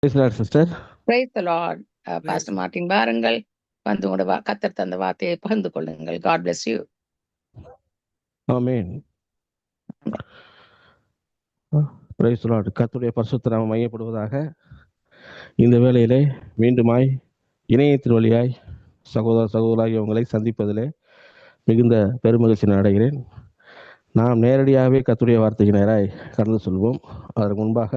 Sister. Praise the Lord. Pastor Martin பாருங்கள், வந்து உங்களோட கத்தர் தந்த வார்த்தையை பகிர்ந்து கொள்ளுங்கள். God bless you. Amen. Praise the Lord. கர்த்தருடைய பரிசுத்த நாமம் மையப்படுவதாக. இந்த வேளையிலே மீண்டுமாய் இணையத்தின் வழியாய் சகோதரராகிய உங்களை சந்திப்பதிலே மிகுந்த பெருமகிழ்ச்சி அடைகிறேன். நாம் நேரடியாகவே கர்த்தருடைய வார்த்தைக்கு நேராய் கடந்து சொல்வோம். அதற்கு முன்பாக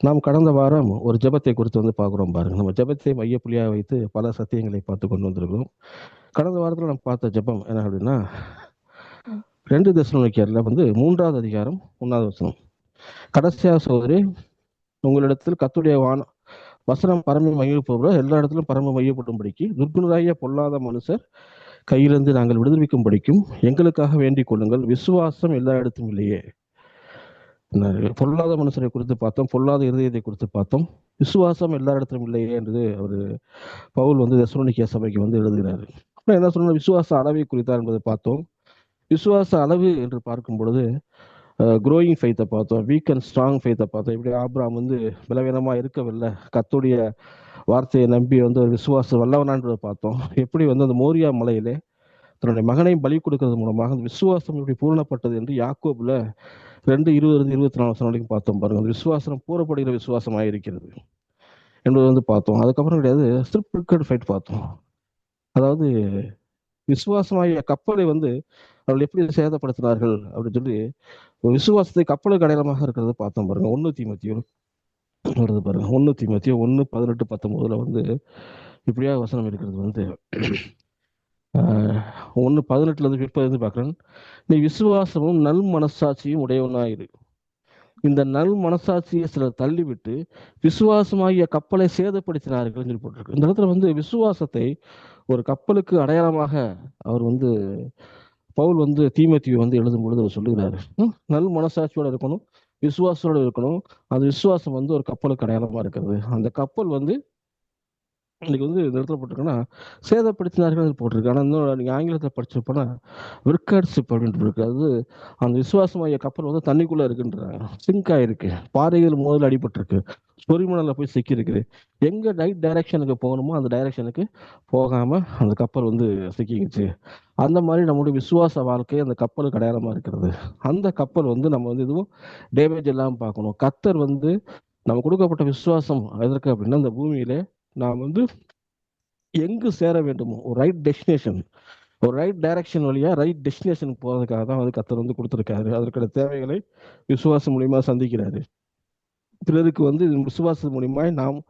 நாம் கடந்த வாரம் ஒரு ஜெபத்தை குறித்து பார்க்குறோம் பாருங்க. நம்ம ஜெபத்தை மையப்புள்ளியாக வைத்து பல சத்தியங்களை பார்த்து கொண்டு வந்திருக்கிறோம். கடந்த வாரத்தில் நம்ம பார்த்த ஜெபம் என்ன அப்படின்னா, 2 தெசலோனிக்கேயர்ல 3வது அதிகாரம் 1வது வசனம். கடைசியாக சகோதரி, உங்களிடத்தில் கர்த்தருடைய வசனம் பரம மையப்படுற எல்லா இடத்திலும் பரம மையப்படும்படிக்கு துர்க்குணராகிய பொல்லாத மனுஷர் கையிலிருந்து நாங்கள் விடுவிக்கும்படிக்கும் எங்களுக்காக வேண்டிக் கொள்ளுங்கள். விசுவாசம் எல்லா இடத்தும் இல்லையே. பொல்லாத மனுஷரை குறித்து பார்த்தோம், பொல்லாத இருதயத்தை குறித்து பார்த்தோம். விசுவாசம் எல்லா இடத்திலும் இல்லையே என்று அவர் பவுல் தெசலோனிக்கே சபைக்கு எழுதுகிறார். என்ன சொன்ன, விசுவாச அளவை குறித்தார் என்பதை பார்த்தோம். விசுவாச அளவு என்று பார்க்கும் பொழுது க்ரோயிங் ஃபெய்த்தை பார்த்தோம், வீக் அண்ட் ஸ்ட்ராங் ஃபெய்த்தை பார்த்தோம். இப்படி ஆபிரகாம் பலவீனமாக இருக்கவில்லை, கர்த்தருடைய வார்த்தையை நம்பி ஒரு விசுவாச வல்லவனான்றதை பார்த்தோம். எப்படி அந்த மோரியா மலையிலே தன்னுடைய மகனை பலி கொடுக்கறது மூலமாக அந்த விசுவாசம் எப்படி பூரணப்பட்டது என்று யாக்கோபுல 2:20-24 வரைக்கும் பார்த்தோம் பாருங்க. அந்த விசுவாசம் பூரப்படுகிற விசுவாசமாக இருக்கிறது என்பது பார்த்தோம். அதுக்கப்புறம் கிடையாது ஸ்ட்ரிப்ட் ஃபைட் பார்த்தோம். அதாவது விசுவாசமாகிய கப்பலை அவர்கள் எப்படி சேதப்படுத்தினார்கள் அப்படின்னு சொல்லி விசுவாசத்தை கப்பலுக்கு அடையாளமாக இருக்கிறது பார்த்தோம் பாருங்க. 1 தீமோத்தேயு வருது பாருங்க. 1 தீமோத்தேயு 1:18-19 இப்படியா வசனம் இருக்கிறது. 1:18 பிற்பது பார்க்கிறேன். நீ விசுவாசமும் நல் மனசாட்சியும் உடையவனாயிரு. இந்த நல் மனசாட்சியை சிலர் தள்ளிவிட்டு விசுவாசமாகிய கப்பலை சேதப்படுத்தினார்கள் சொல்லி போட்டிருக்கு. இந்த இடத்துல விசுவாசத்தை ஒரு கப்பலுக்கு அடையாளமாக அவர் பவுல் தீமோத்தேயு எழுதும் பொழுது அவர் சொல்லுகிறாரு, நல் மனசாட்சியோட இருக்கணும், விசுவாசத்தோட இருக்கணும். அந்த விசுவாசம் ஒரு கப்பலுக்கு அடையாளமா இருக்கிறது. அந்த கப்பல் இன்னைக்கு இந்த இடத்துல போட்டிருக்கோன்னா சேதப்படுத்தினார்கள் போட்டிருக்கு. ஆனால் இன்னும் நீங்கள் ஆங்கிலத்தில் படிச்சிருப்போன்னா விர்கர்ஷிப் அப்படின்ட்டு இருக்கு. அது அந்த விசுவாசமாகிய கப்பல் தண்ணிக்குள்ளே இருக்குன்றாங்க, சிங்க் ஆகிருக்கு, பாறைகள் முதல்ல அடிபட்டிருக்கு, சொரிமணலில் போய் சிக்கியிருக்குது. எங்கே ரைட் டைரக்ஷனுக்கு போகணுமோ அந்த டைரக்ஷனுக்கு போகாமல் அந்த கப்பல் சிக்கிக்கிச்சு. அந்த மாதிரி நம்முடைய விசுவாச வாழ்க்கை அந்த கப்பலுக்கு அடையாளமாக இருக்கிறது. அந்த கப்பல் நம்ம எதுவும் டேமேஜ் இல்லாமல் பார்க்கணும். கர்த்தர் நம்ம கொடுக்கப்பட்ட விசுவாசம் எதற்கு அப்படின்னா, அந்த பூமியிலே நாம் எங்கு சேர வேண்டுமோ ஒரு ரைட் டெஸ்டினேஷன், ஒரு ரைட் டைரக்ஷன் வழியா ரைட் டெஸ்டினேஷனுக்கு போறதுக்காக தான் கர்த்தர் கொடுத்துருக்காரு. அதற்கான தேவைகளை விசுவாசம் மூலியமா சந்திக்கிறாரு. பிறருக்கு விசுவாசம் மூலியமா நாம்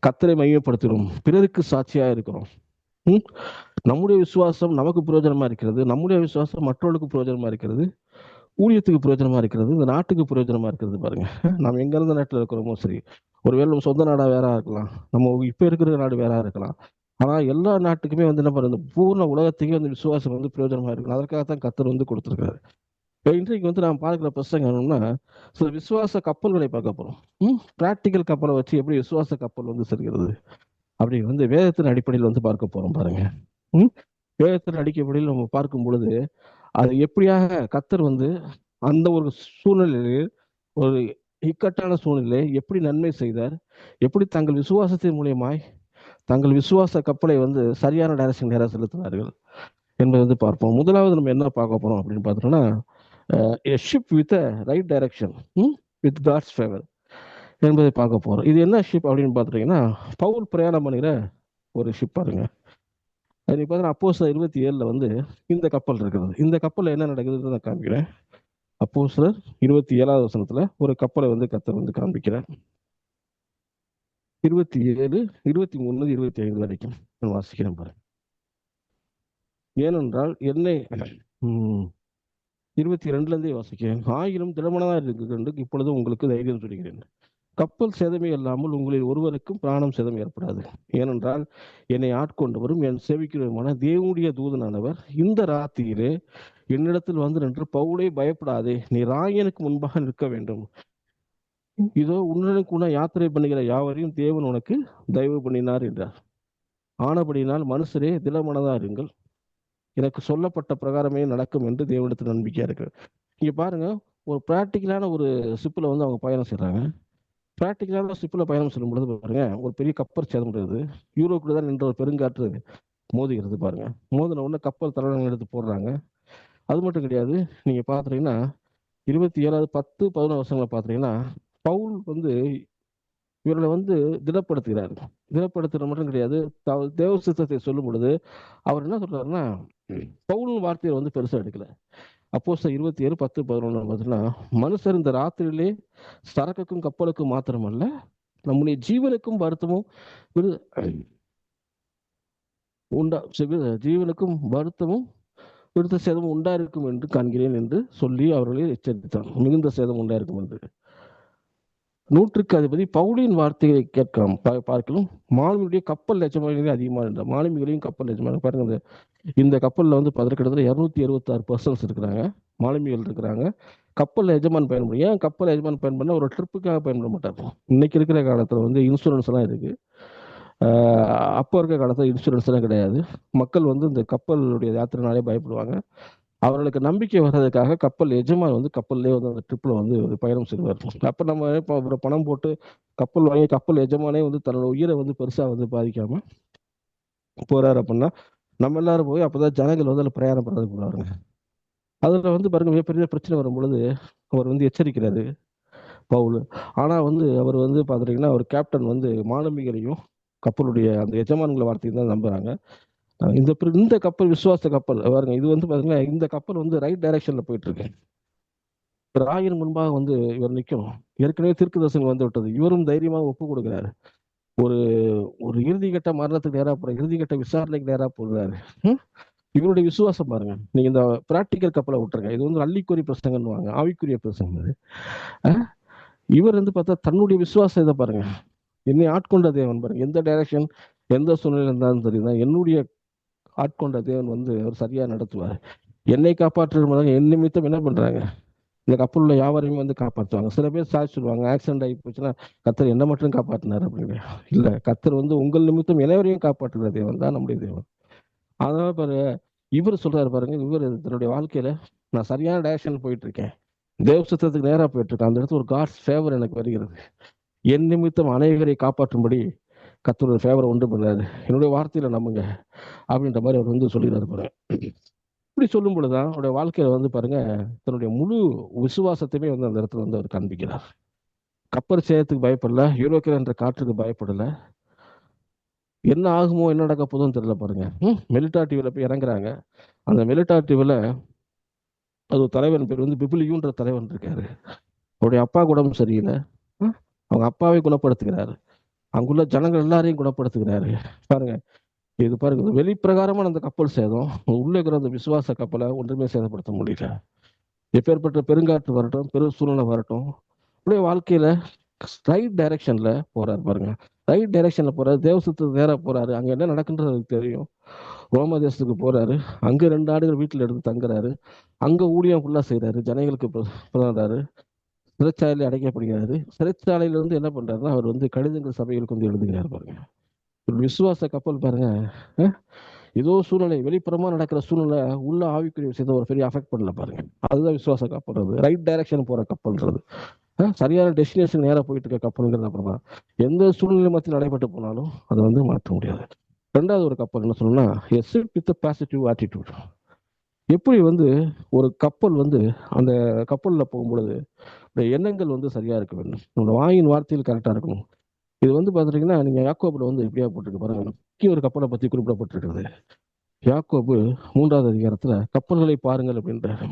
கர்த்தரை மையப்படுத்துகிறோம், பிறருக்கு சாட்சியா இருக்கிறோம். நம்முடைய விசுவாசம் நமக்கு பிரயோஜனமா இருக்கிறது, நம்முடைய விசுவாசம் மற்றவர்களுக்கு பிரயோஜனமா இருக்கிறது, ஊழியத்துக்கு பிரயோஜனமா இருக்கிறது, இந்த நாட்டுக்கு பிரயோஜனமா இருக்கிறது. பாருங்க, நாம் எங்க இருந்த நாட்டில் இருக்கிறோமோ சரி, ஒருவேளை நம்ம சொந்த நாடா வேற இருக்கலாம், நம்ம இப்ப இருக்கிற நாடு வேற இருக்கலாம். ஆனா எல்லா நாட்டுக்குமே என்ன பண்ணுறது, பூர்ண உலகத்துக்கே விசுவாசம் பிரயோஜனமா இருக்கு. அதற்காகத்தான் கர்த்தர் கொடுத்திருக்காரு. இன்றைக்கு நாம் பார்க்கிற பிரசங்கம் என்னன்னா, சில விசுவாச கப்பல்களை பார்க்க போறோம். பிராக்டிக்கல் கப்பலை வச்சு எப்படி விசுவாச கப்பல் செல்கிறது அப்படி வேதத்தின் அடிப்படையில் பார்க்க போறோம் பாருங்க. வேதத்தின் அடிப்படையில் நம்ம பார்க்கும் பொழுது அது எப்படியாக கர்த்தர் அந்த ஒரு சூழ்நிலையில், ஒரு இக்கட்டான சூழ்நிலை எப்படி நன்மை செய்தார், எப்படி தங்கள் விசுவாசத்தின் மூலியமாய் தங்கள் விசுவாச கப்பலை சரியான டைரக்ஷன் நேராக செலுத்தினார்கள் என்பதை பார்ப்போம். முதலாவது நம்ம என்ன பார்க்க போறோம் அப்படின்னு பார்த்தோம்னா, a ship with a right direction with God's favor என்பதை பார்க்க போறோம். இது என்ன ஷிப் அப்படின்னு பார்த்தீங்கன்னா, பவுல் பிரயாணம் பண்ணுகிற ஒரு ஷிப் பாருங்க. அது பார்த்தீங்கன்னா அப்போஸ்தலர் 27 இந்த கப்பல் இருக்கிறது. இந்த கப்பல்ல என்ன நடக்குதுன்னு நான் காமிக்கிறேன். அப்போஸ்தலர் 27வது வசனத்துல ஒரு கப்பலை கர்த்தர் காண்பிக்கிறார். 27, 23, 25 வரைக்கும் நான் வாசிக்கிறேன் பாருங்க. ஏனென்றால் என்னை 22 வாசிக்கிறேன். ஆயினும் திடமனதாக இருக்கிறது இப்பொழுது உங்களுக்கு தைரியம் சொல்கிறேன், கப்பல் சேதமே இல்லாமல் உங்களில் ஒருவருக்கும் பிராணம் சேதம் ஏற்படாது. ஏனென்றால் என்னை ஆட்கொண்டவரும் என் சேவிக்கிறவருமான தேவனுடைய தூதனானவர் இந்த ராத்திரியிலே என்னிடத்தில் நின்று, பவுலே பயப்படாதே, நீ ராயனுக்கு முன்பாக நிற்க வேண்டும். இதோ உன்னுடன் யாத்திரை பண்ணுகிற யாவரையும் தேவன் உனக்கு தயவு பண்ணினார் என்றார். ஆனபடினால் மனுஷரே திடமனதா இருங்கள், எனக்கு சொல்லப்பட்ட பிரகாரமே நடக்கும் என்று தேவனிடத்தில் நம்பிக்கையா இருக்கு. இங்க பாருங்க, ஒரு பிராக்டிக்கலான ஒரு ஷிப்ல அவங்க பயணம் செய்யறாங்க. பிராக்டிக்கலான ஷிப்பில் பயணம் செல்லும் பொழுது பாருங்க, ஒரு பெரிய கப்பல் சேதம்ன்றது யூரோக்குள்ள தான் நின்ற ஒரு பெருங்காற்று மோதுகிறது பாருங்க. மோதின உடனே கப்பல் தலைவர்கள் எடுத்து போடுறாங்க. அது மட்டும் கிடையாது, நீங்க பாத்தீங்கன்னா 27 10 11 வருஷங்களை பாத்தீங்கன்னா பவுல் வந்து இவர்களை வந்து திடப்படுத்துகிறார். திடப்படுத்துறது மட்டும் கிடையாது, தேவ சித்தத்தை சொல்லும் பொழுது அவர் என்ன சொல்றாருன்னா, பவுல் வார்த்தையை வந்து பெருசா எடுக்கல. அப்போஸ்தலர் 27 10 11 பார்த்தீங்கன்னா, மனுஷர் இந்த ராத்திரியிலே சரக்குக்கும் கப்பலுக்கும் மாத்திரமல்ல, நம்முடைய ஜீவனுக்கும் வருத்தமும் விரு- உண்டா ஜீவனுக்கும் வருத்தமும் விருத்த சேதம் உண்டாயிருக்கும் என்று காண்கிறேன் என்று சொல்லி அவர்களை எச்சரித்தார். மிகுந்த சேதம் உண்டாயிருக்கும் என்று. நூற்றுக்கு அதிபதி பவுலின் வார்த்தையை கேட்க பார்க்கலாம் மாலுமியுடைய கப்பல் எஜமானிகளே அதிகமாக இருந்தார். மாலுமிகளையும் கப்பல் எஜமான பாருங்க, இந்த கப்பலில் வந்து கிட்டத்தட்ட 276 பர்சன்ஸ் இருக்கிறாங்க, மாலுமிகள் இருக்கிறாங்க. கப்பல் எஜமான் பயன்படும். ஏன் கப்பல் எஜமான் பயன்படுனா ஒரு ட்ரிப்புக்காக பயன்பட மாட்டார். இன்னைக்கு இருக்கிற காலத்தில் வந்து இன்சூரன்ஸ் எல்லாம் இருக்கு. அப்போ இருக்கிற காலத்தில் இன்சூரன்ஸ் எல்லாம் கிடையாது. மக்கள் வந்து இந்த கப்பலுடைய யாத்திரைனாலே பயப்படுவாங்க. அவர்களுக்கு நம்பிக்கை வர்றதுக்காக கப்பல் எஜமான் வந்து கப்பல்லே வந்து அந்த ட்ரிப்ல வந்து ஒரு பயணம் செய்வார். அப்ப நம்ம இப்போ பணம் போட்டு கப்பல் வாங்கி கப்பல் எஜமானே வந்து தன்னோட உயிரை வந்து பெருசா வந்து பாதிக்காம போறாரு அப்படின்னா, நம்ம எல்லாரும் போய் அப்பதான் ஜனங்கள் வந்து அதில் பிரயாணம் பண்றதுக்கு போறாருங்க. அதுல வந்து பாருங்க, மிகப்பெரிய பிரச்சனை வரும் பொழுது அவர் வந்து எச்சரிக்கிறாரு பவுல். ஆனா வந்து அவர் வந்து பாத்தீங்கன்னா ஒரு கேப்டன் வந்து மாலுமிகளையும் கப்பலுடைய அந்த எஜமான்களை வார்த்தையும் தான் நம்புறாங்க. இந்த கப்பல் விசுவாச கப்பல் பாருங்க, இது வந்து பாத்தீங்கன்னா இந்த கப்பல் வந்து ரைட் டைரக்ஷன்ல போயிட்டு இருக்கு. ராயின் முன்பாக வந்து இவர் நிற்கும். ஏற்கனவே தீர்க்கதரிசனம் வந்து விட்டது. இவரும் தைரியமாக ஒப்பு கொடுக்கிறாரு. ஒரு ஒரு இறுதிக்கட்ட மரணத்துக்கு நேரா போற, இறுதிக்கட்ட விசாரணைக்கு நேரா போகிறாரு. இவருடைய விசுவாசம் பாருங்க. நீங்க இந்த பிராக்டிக்கல் கப்பலை விட்டுருங்க, இது வந்து அள்ளிக்குறி பிரசங்கன்னுவாங்க, ஆவிக்குரிய பிரசங்கம். இவர் வந்து பார்த்தா தன்னுடைய விசுவாசம் இதை பாருங்க, என்னை ஆட்கொண்ட தேவன் பாருங்க, எந்த டைரக்ஷன் எந்த சூழ்நிலை இருந்தாலும் தெரியுதான் என்னுடைய ஆட்கொண்ட தேவன் வந்து அவர் சரியா நடத்துவார். என்னை காப்பாற்றுறது என் நிமித்தம் என்ன பண்றாங்க, இந்த கப்பல் உள்ள யாவரையும் வந்து காப்பாற்றுவாங்க. சில பேர் சாட்சி சொல்லுவாங்க, ஆக்சிடென்ட் ஆகி போச்சுன்னா கத்தர் என்ன மட்டும் காப்பாற்றினார் அப்படின்னு. இல்ல, கத்தர் வந்து உங்கள் நிமித்தம் அனைவரையும் காப்பாற்றுகிற தேவன் தான் நம்முடைய தேவன். அதனால பாரு, இவர் சொல்றாரு பாருங்க, இவர் தன்னுடைய வாழ்க்கையில நான் சரியான டைரக்ஷன் போயிட்டு இருக்கேன், தேவ சித்தத்துக்கு நேரா போயிட்டு இருக்கேன், அந்த இடத்துல ஒரு காட்ஸ் ஃபேவர் எனக்கு வருகிறது, என் நிமித்தம் அனைவரை காப்பாற்றும்படி கத்தர் ஃபேவரை உண்டு பண்றாரு, என்னுடைய வார்த்தையில நம்புங்க அப்படின்ற மாதிரி அவர் வந்து சொல்லிடுறாரு பாருங்க. இப்படி சொல்லும் பொழுதுதான் அவருடைய வாழ்க்கையில வந்து பாருங்க, தன்னுடைய முழு விசுவாசத்தையுமே வந்து அந்த இடத்துல வந்து அவர் காண்பிக்கிறார். கப்பல் சேதத்துக்கு பயப்படல, யூரோக்கில் என்ற காற்றுக்கு பயப்படல, என்ன ஆகுமோ என்ன நடக்க போதும் தெரியல பாருங்க. மெலிட்டா டிவில போய் இறங்குறாங்க. அந்த மெலிட்டா டிவில அது ஒரு தலைவன் பேர் வந்து பிபிலியூன்ற தலைவன் இருக்காரு. அவருடைய அப்பா உடம்பு சரியில்லை. அவங்க அப்பாவை குணப்படுத்துகிறாரு. அங்குள்ள ஜனங்கள் எல்லாரையும் குணப்படுத்துகிறாரு. பாருங்க, இது பாருங்க, வெளிப்பிரகாரமான அந்த கப்பல் சேதம் உள்ள இருக்கிற அந்த விசுவாச கப்பலை ஒன்றுமே சேதப்படுத்த முடியல. எப்பேற்பட்ட பெருங்காற்று வரட்டும், பெரு சூழ்நிலை வரட்டும், அப்படியே வாழ்க்கையில ரைட் டைரக்ஷன்ல போறாரு பாருங்க. ரைட் டைரக்ஷன்ல போறாரு, தேவசத்துக்கு நேரா போறாரு. அங்க என்ன நடக்குன்றது அவருக்கு தெரியும். ரோம தேசத்துக்கு போறாரு. அங்க 2 ஆண்டுகள் வீட்டுல எடுத்து தங்குறாரு. அங்க ஊழியம் ஃபுல்லா செய்யறாரு, ஜனங்களுக்கு பிறந்தாரு. சிறைச்சாலையில் அடைக்கப்படுகிறாரு. சிறைச்சாலையில இருந்து என்ன பண்றாருன்னா, அவர் வந்து கடிதங்கள் சபைகளுக்கு வந்து எழுதுகிறார் பாருங்க. ஒரு விசுவாச கப்பல் பாருங்க. ஏதோ சூழ்நிலை வெளிப்புறமா நடக்கிற சூழ்நிலை உள்ள ஆவிக்குரிய விஷயத்த ஒரு பெரிய அஃபெக்ட் பண்ணல பாருங்க. அதுதான் விசுவாச கப்பல்றது, ரைட் டைரக்ஷன் போற கப்பல்ன்றது. சரியான டெஸ்டினேஷன் நேரா போயிட்டு இருக்க கப்பல்ங்கிறது அப்புறமா எந்த சூழ்நிலை மத்தியில் நடைபெற்று போனாலும் அதை வந்து மாற்ற முடியாது. ரெண்டாவது ஒரு கப்பல் என்ன சொல்லணும்னா, a ship with a positive attitude. எப்படி வந்து ஒரு கப்பல் வந்து அந்த கப்பல்ல போகும்பொழுது எண்ணங்கள் வந்து சரியா இருக்க வேண்டும், நம்மளோட வாயின் வார்த்தையில் கரெக்டா இருக்கணும். இது வந்து பாத்துட்டீங்கன்னா, நீங்க யாக்கோபுல வந்து எப்படியா போட்டிருக்கு பாருங்க, ஒரு கப்பலை பத்தி குறிப்பிடப்பட்டிருக்கிறது. யாக்கோபு 3வது அதிகாரத்துல கப்பல்களை பாருங்கள் அப்படின்றாரு.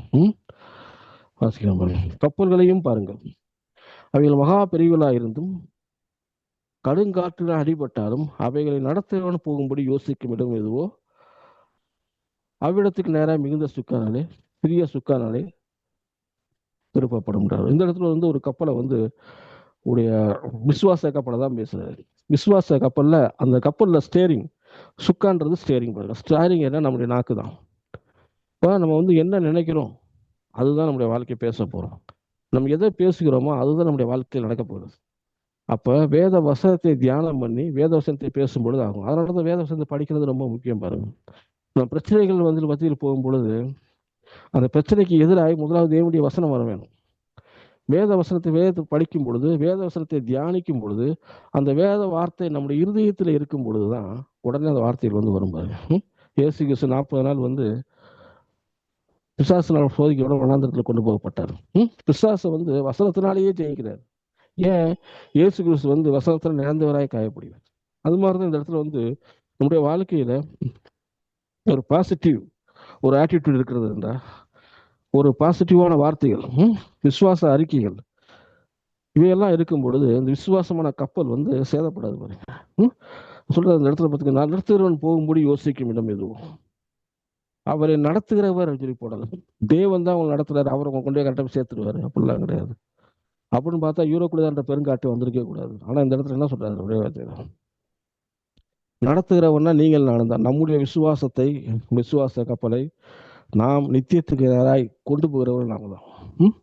வாசிக்கலாம் பாருங்க. கப்பல்களையும் பாருங்கள், அவைகள் மகா பெரியவளா இருந்தும் கடுங்காற்றுல அடிபட்டாலும் அவைகளை நடத்தவன் போகும்படி யோசிக்கும் இடம் எதுவோ அவ்விடத்துக்கு நேராக மிகுந்த சுக்கானாலே சிறிய சுக்கானாலே திருப்பப்படும். இந்த இடத்துல வந்து ஒரு கப்பலை வந்து உடைய விசுவாச கப்பலை தான் பேசுறாரு. விசுவாச கப்பல்ல அந்த கப்பல்ல ஸ்டேரிங், சுக்கான்றது ஸ்டேரிங் பாருங்க. ஸ்டேரிங் என்ன, நம்முடைய நாக்கு தான். இப்போ நம்ம வந்து என்ன நினைக்கிறோம் அதுதான் நம்முடைய வாழ்க்கையை பேச போறோம். நம்ம எதை பேசுகிறோமோ அதுதான் நம்முடைய வாழ்க்கையில் நடக்க போகுது. அப்ப வேத வசனத்தை தியானம் பண்ணி வேத வசனத்தை பேசும்பொழுது ஆகும். அதனாலதான் வேத வசனத்தை படிக்கிறது ரொம்ப முக்கியம் பாருங்க. நம்ம பிரச்சனைகள் வந்து மத்தியில் போகும் பொழுது அந்த பிரச்சனைக்கு எதிராக முதலாவது தேவனுடைய வசனம் வர வேணும். வேத வசனத்தை வேதத்தை படிக்கும் பொழுது, வேத வசனத்தை தியானிக்கும் பொழுது, அந்த வேத வார்த்தை நம்முடைய இருதயத்தில் இருக்கும் பொழுதுதான் உடனே அந்த வார்த்தைகள் வந்து வரும் பாருங்க. இயேசு கிறிஸ்து 40 நாள் வந்து பிசாசினால் சோதிக்கையோட வனாந்திரத்தில் கொண்டு போகப்பட்டார். பிசாசை வந்து வசனத்தினாலேயே ஜெயிக்கிறார். ஏன்? இயேசு கிறிஸ்து வந்து வசனத்தில் நிறந்தவராய் காயப்படுகிறார். அது மாதிரிதான் இந்த இடத்துல வந்து நம்முடைய வாழ்க்கையில ஒரு பாசிட்டிவ் ஒரு ஆட்டிடியூட் இருக்கிறது என்றால், ஒரு பாசிட்டிவான வார்த்தைகள், விசுவாச அறிக்கைகள், இவையெல்லாம் இருக்கும் பொழுது இந்த விசுவாசமான கப்பல் வந்து சேதப்படாது பாருங்க. சொல்ற அந்த இடத்துல பார்த்துக்க, நடத்துகிறவன் போகும்படி யோசிக்கும் இடம் எதுவும் அவரை நடத்துகிறவர் சொல்லி போடலாம். தேவன் தான் அவங்க நடத்துறாரு, அவர் அவங்க கொண்டு போய் கரெக்டாக சேர்த்துருவாரு, அப்படிலாம் கிடையாது. அப்படின்னு பார்த்தா யூரோக்குள்ளதான்ற பெருங்காட்டு வந்திருக்கே கூடாது. ஆனா இந்த இடத்துல என்ன சொல்றாரு? ஒரே வார்த்தை தான், நடத்துகிறவன்னா நீங்கள் நானும் தான். நம்முடைய விசுவாசத்தை, விசுவாச கப்பலை நாம் நித்தியத்துக்கு நேராய் கொண்டு போகிறவர்கள் நாம தான்.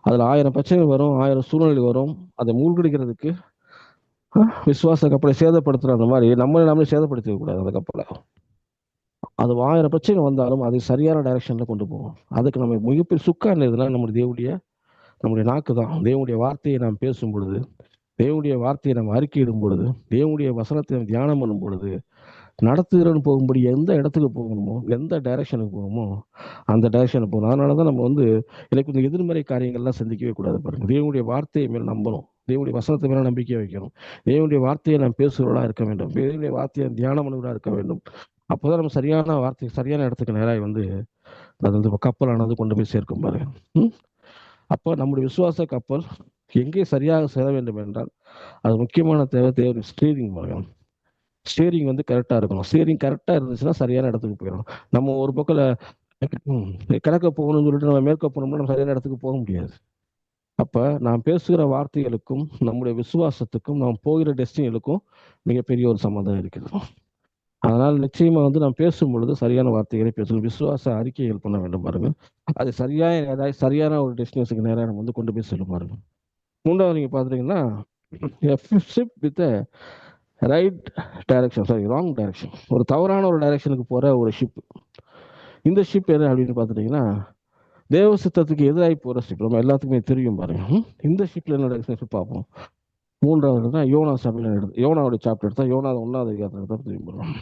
அதுல 1000 பிரச்சனை வரும், 1000 சூழ்நிலை வரும். அதை மூழ்கடிக்கிறதுக்கு விசுவாச கப்பலை சேதப்படுத்துற அந்த மாதிரி நம்மளை நாமளே சேதப்படுத்திக்க கூடாது. அந்த கப்பலை அது 1000 பிரச்சனை வந்தாலும் அதை சரியான டைரக்ஷன்ல கொண்டு போகும். அதுக்கு நம்ம மிகப்பெரிய சுக்கான இதுனா நம்முடைய நாக்கு தான். தேவனுடைய வார்த்தையை நாம் பேசும் பொழுது, தேவனுடைய வார்த்தையை நாம் அறிக்கையிடும் பொழுது, தேவனுடைய வசனத்தை நாம் தியானம் பண்ணும் பொழுது, நடத்துகிறன்னு போகும்படி எந்த இடத்துக்கு போகணுமோ, எந்த டைரக்ஷனுக்கு போகணுமோ அந்த டைரக்ஷனுக்கு போகணும். அதனாலதான் நம்ம வந்து எனக்கு இந்த எதிர்மறை காரியங்கள்லாம் சிந்திக்கவே கூடாது பாருங்க. தேவனுடைய வார்த்தையை மேல் நம்பணும், தேவனுடைய வசனத்தை மேல நம்பிக்கை வைக்கணும், தேவனுடைய வார்த்தையை நாம் பேசுகிறவர்களா இருக்க வேண்டும், தேவனுடைய வார்த்தையை தியானம் பண்ணுவதா இருக்க வேண்டும். அப்போதான் நம்ம சரியான வார்த்தை சரியான இடத்துக்கு நேராக வந்து அது வந்து கப்பலானது கொண்டு போய் சேர்க்கும் பாருங்க. அப்போ நம்முடைய விசுவாச கப்பல் எங்கே சரியாக செல்ல வேண்டும் என்றால், அது முக்கியமான தேவை ஸ்டீரிங் பாருங்க. ஸ்டீரிங் வந்து கரெக்டாக இருக்கணும். ஸ்டீரிங் கரெக்டாக இருந்துச்சுன்னா சரியான இடத்துக்கு போயிடணும். நம்ம ஒரு பக்கம் கிழக்க போகணும்னு சொல்லிட்டு நம்ம மேற்க போனோம்னா நம்ம சரியான இடத்துக்கு போக முடியாது. அப்ப நாம் பேசுகிற வார்த்தைகளுக்கும் நம்முடைய விசுவாசத்துக்கும் நாம் போகிற டெஸ்டினிகளுக்கும் மிகப்பெரிய ஒரு சம்மந்தம் இருக்குது. அதனால் நிச்சயமா வந்து நாம் பேசும் பொழுது சரியான வார்த்தைகளை பேசணும், விசுவாச அறிக்கைகள் பண்ண வேண்டும் பாருங்க. அது சரியான ஒரு டெஸ்டினேஷனுக்கு நேராக நம்ம வந்து கொண்டு போய் செல்லும் பாருங்க. மூன்றாவது நீங்க பாத்தீங்கன்னா, ship with right direction, sorry wrong direction, ஒரு தவறான ஒரு டைரக்ஷனுக்கு போற ஒரு ஷிப். இந்த ஷிப் என்ன அப்படின்னு பாத்துட்டீங்கன்னா, தேவ சித்தத்துக்கு எதிராகி போற ஷிப். நம்ம எல்லாத்துக்குமே தெரியும் பாருங்க. இந்த ஷிப்ல என்ன டைரக்ஷன் பார்ப்போம். மூன்றாவது தான் யோனா சபையில எடுத்து, யோனாவுடைய சாப்டர் எடுத்தா யோனா 1வது அதிகாரத்தை எடுத்தா தெரியும்.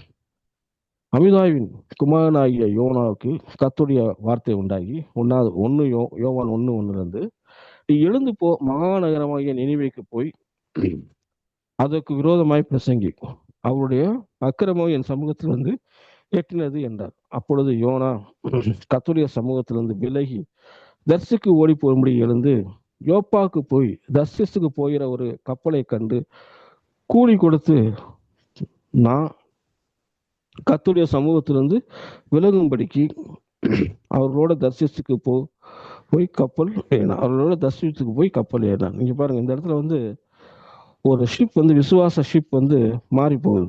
அமிதாவின் குமாரனாகிய யோனாவுக்கு கர்த்தருடைய வார்த்தை உண்டாகி, யோவான் 1:1 நீ எழுந்து போ, மகாநகரமாகிய நினிவேக்கு போய் அதற்கு விரோதமாய் பிரசங்கி, அவருடைய அக்கிரமம் என் சமூகத்தில் வந்து எட்டினது என்றார். அப்பொழுது யோனா கர்த்தருடைய சமூகத்திலிருந்து விலகி தர்சுக்கு ஓடி போகும்படி எழுந்து யோப்பாக்கு போய் தர்சிஸுக்கு போகிற ஒரு கப்பலை கண்டு கூலி கொடுத்து நான் கர்த்தருடைய சமூகத்திலிருந்து விலகும்படிக்கு அவர்களோட தர்சிஸுக்கு போய் கப்பல் ஏறினான். அவர்களோட தர்சிஸுக்கு போய் கப்பல் ஏறினான். நீங்க பாருங்க, இந்த இடத்துல வந்து ஒரு ஷிப் வந்து விசுவாச ஷிப் வந்து மாறி போகுது.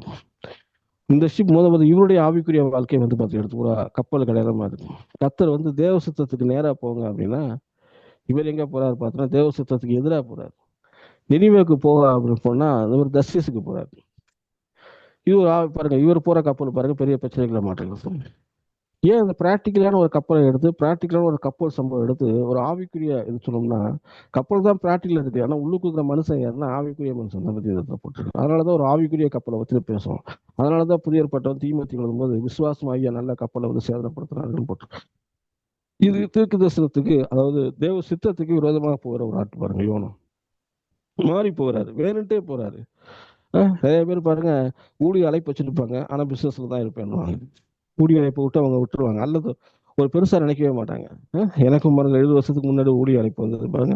இந்த ஷிப் முதல்ல இவருடைய ஆவிக்குரிய வாழ்க்கை வந்து பார்த்து ஒரு கப்பல் கிடையாது மாதிரி. கர்த்தர் வந்து தேவ சித்தத்துக்கு நேராக போங்க அப்படின்னா, இவர் எங்க போறாரு பார்த்தோன்னா தேவ சித்தத்துக்கு எதிராக போறாரு. நினிவேக்கு போக அப்படின்னு போனா இவர் தர்சிஸுக்கு போறாரு. பாருங்க, இவர் போற கப்பல் பாருங்க பெரிய பிரச்சனைகளை மாட்டேங்குது. ஏன் அந்த பிராக்டிக்கலான ஒரு கப்பலை எடுத்து, பிராக்டிக்கலான ஒரு கப்பல் சம்பவம் எடுத்து ஒரு ஆவிக்குரிய இது சொன்னோம்னா, கப்பல் தான் பிராக்டிக்கல் இருக்கு. ஆனா உள்ளுக்கு இருக்கிற மனுஷன் யாருன்னா ஆவிக்குரிய மனுஷன் தான் பத்தி போட்டுருக்கு. அதனாலதான் ஒரு ஆவிக்குரிய கப்பலை வச்சு பேசுவோம். அதனாலதான் புதிய ஏற்பாட்டை தீமோத்தி எழுதும்போது விசுவாசம் ஆகிய நல்ல கப்பலை வந்து சேதனப்படுத்துறாருன்னு போட்டு. இது தீர்க்க தரிசனத்துக்கு, அதாவது தேவ சித்தத்துக்கு விரோதமாக போகிற ஒரு ஆட்டு பாருங்க. யோனம் மாறி போகிறாரு, வேணுன்ட்டே போறாரு. நிறைய பேர் பாருங்க ஊழிய அழைப்பு வச்சிருப்பாங்க, ஆனா பிசினஸ்ல தான் இருப்பேன். ஊழிய அழைப்பு விட்டு அவங்க விட்டுருவாங்க, அல்லது ஒரு பெருசா நினைக்கவே மாட்டாங்க. எனக்கும் பாருங்க 70 வருஷத்துக்கு முன்னாடி ஊழிய அழைப்பு வந்தது பாருங்க.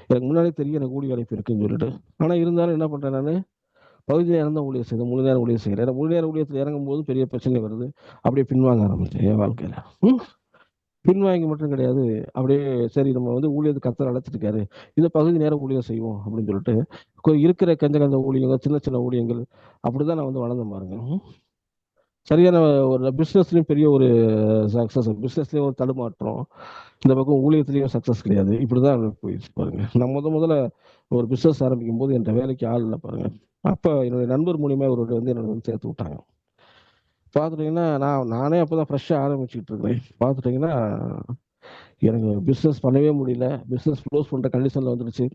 எனக்கு முன்னாடியே தெரியும் எனக்கு ஊழிய அழைப்பு இருக்குன்னு சொல்லிட்டு. ஆனா இருந்தாலும் என்ன பண்றேன், நான் பகுதி நேரம் தான் ஊழியர் செய்யறேன், முழு நேரம் ஊழியர் செய்யறேன். முழு நேரம் ஊழியத்தில் இறங்கும் போது பெரிய பிரச்சனை வருது. அப்படியே பின்வாங்க ஆரம்பிச்சேன் என் வாழ்க்கையில. பின்வாங்கி மட்டும் கிடையாது, அப்படியே சரி நம்ம வந்து ஊழியர் கர்த்தர் அழைச்சிருக்காரு, இதை பகுதி நேரம் ஊழியர் செய்வோம் அப்படின்னு சொல்லிட்டு இருக்கிற கஞ்ச ஊழியங்கள், சின்ன சின்ன ஊழியங்கள், அப்படிதான் நான் வந்து வளர்ந்து பாருங்க. சரியான ஒரு பிசினஸ்லயும் பெரிய ஒரு சக்சஸ், பிசினஸ்லயும் ஒரு தடுமாற்றம், இந்த பக்கம் ஊழியத்திலயும் சக்சஸ் கிடையாது. இப்படிதான் போயிடுச்சு பாருங்க. நான் முதல்ல ஒரு பிசினஸ் ஆரம்பிக்கும் போது என் வேலைக்கு ஆள் இல்லை பாருங்க. அப்ப என்னுடைய நண்பர் மூலியமா இவரோட வந்து என்னோட வந்து சேர்த்து விட்டாங்க. பார்த்துட்டீங்கன்னா நானே அப்பதான் ஃப்ரெஷ்ஷாக ஆரம்பிச்சுக்கிட்டு இருக்கேன். பார்த்துட்டீங்கன்னா எனக்கு பிஸ்னஸ் பண்ணவே முடியல, பிஸ்னஸ் க்ளோஸ் பண்ணுற கண்டிஷனில் வந்துடுச்சு.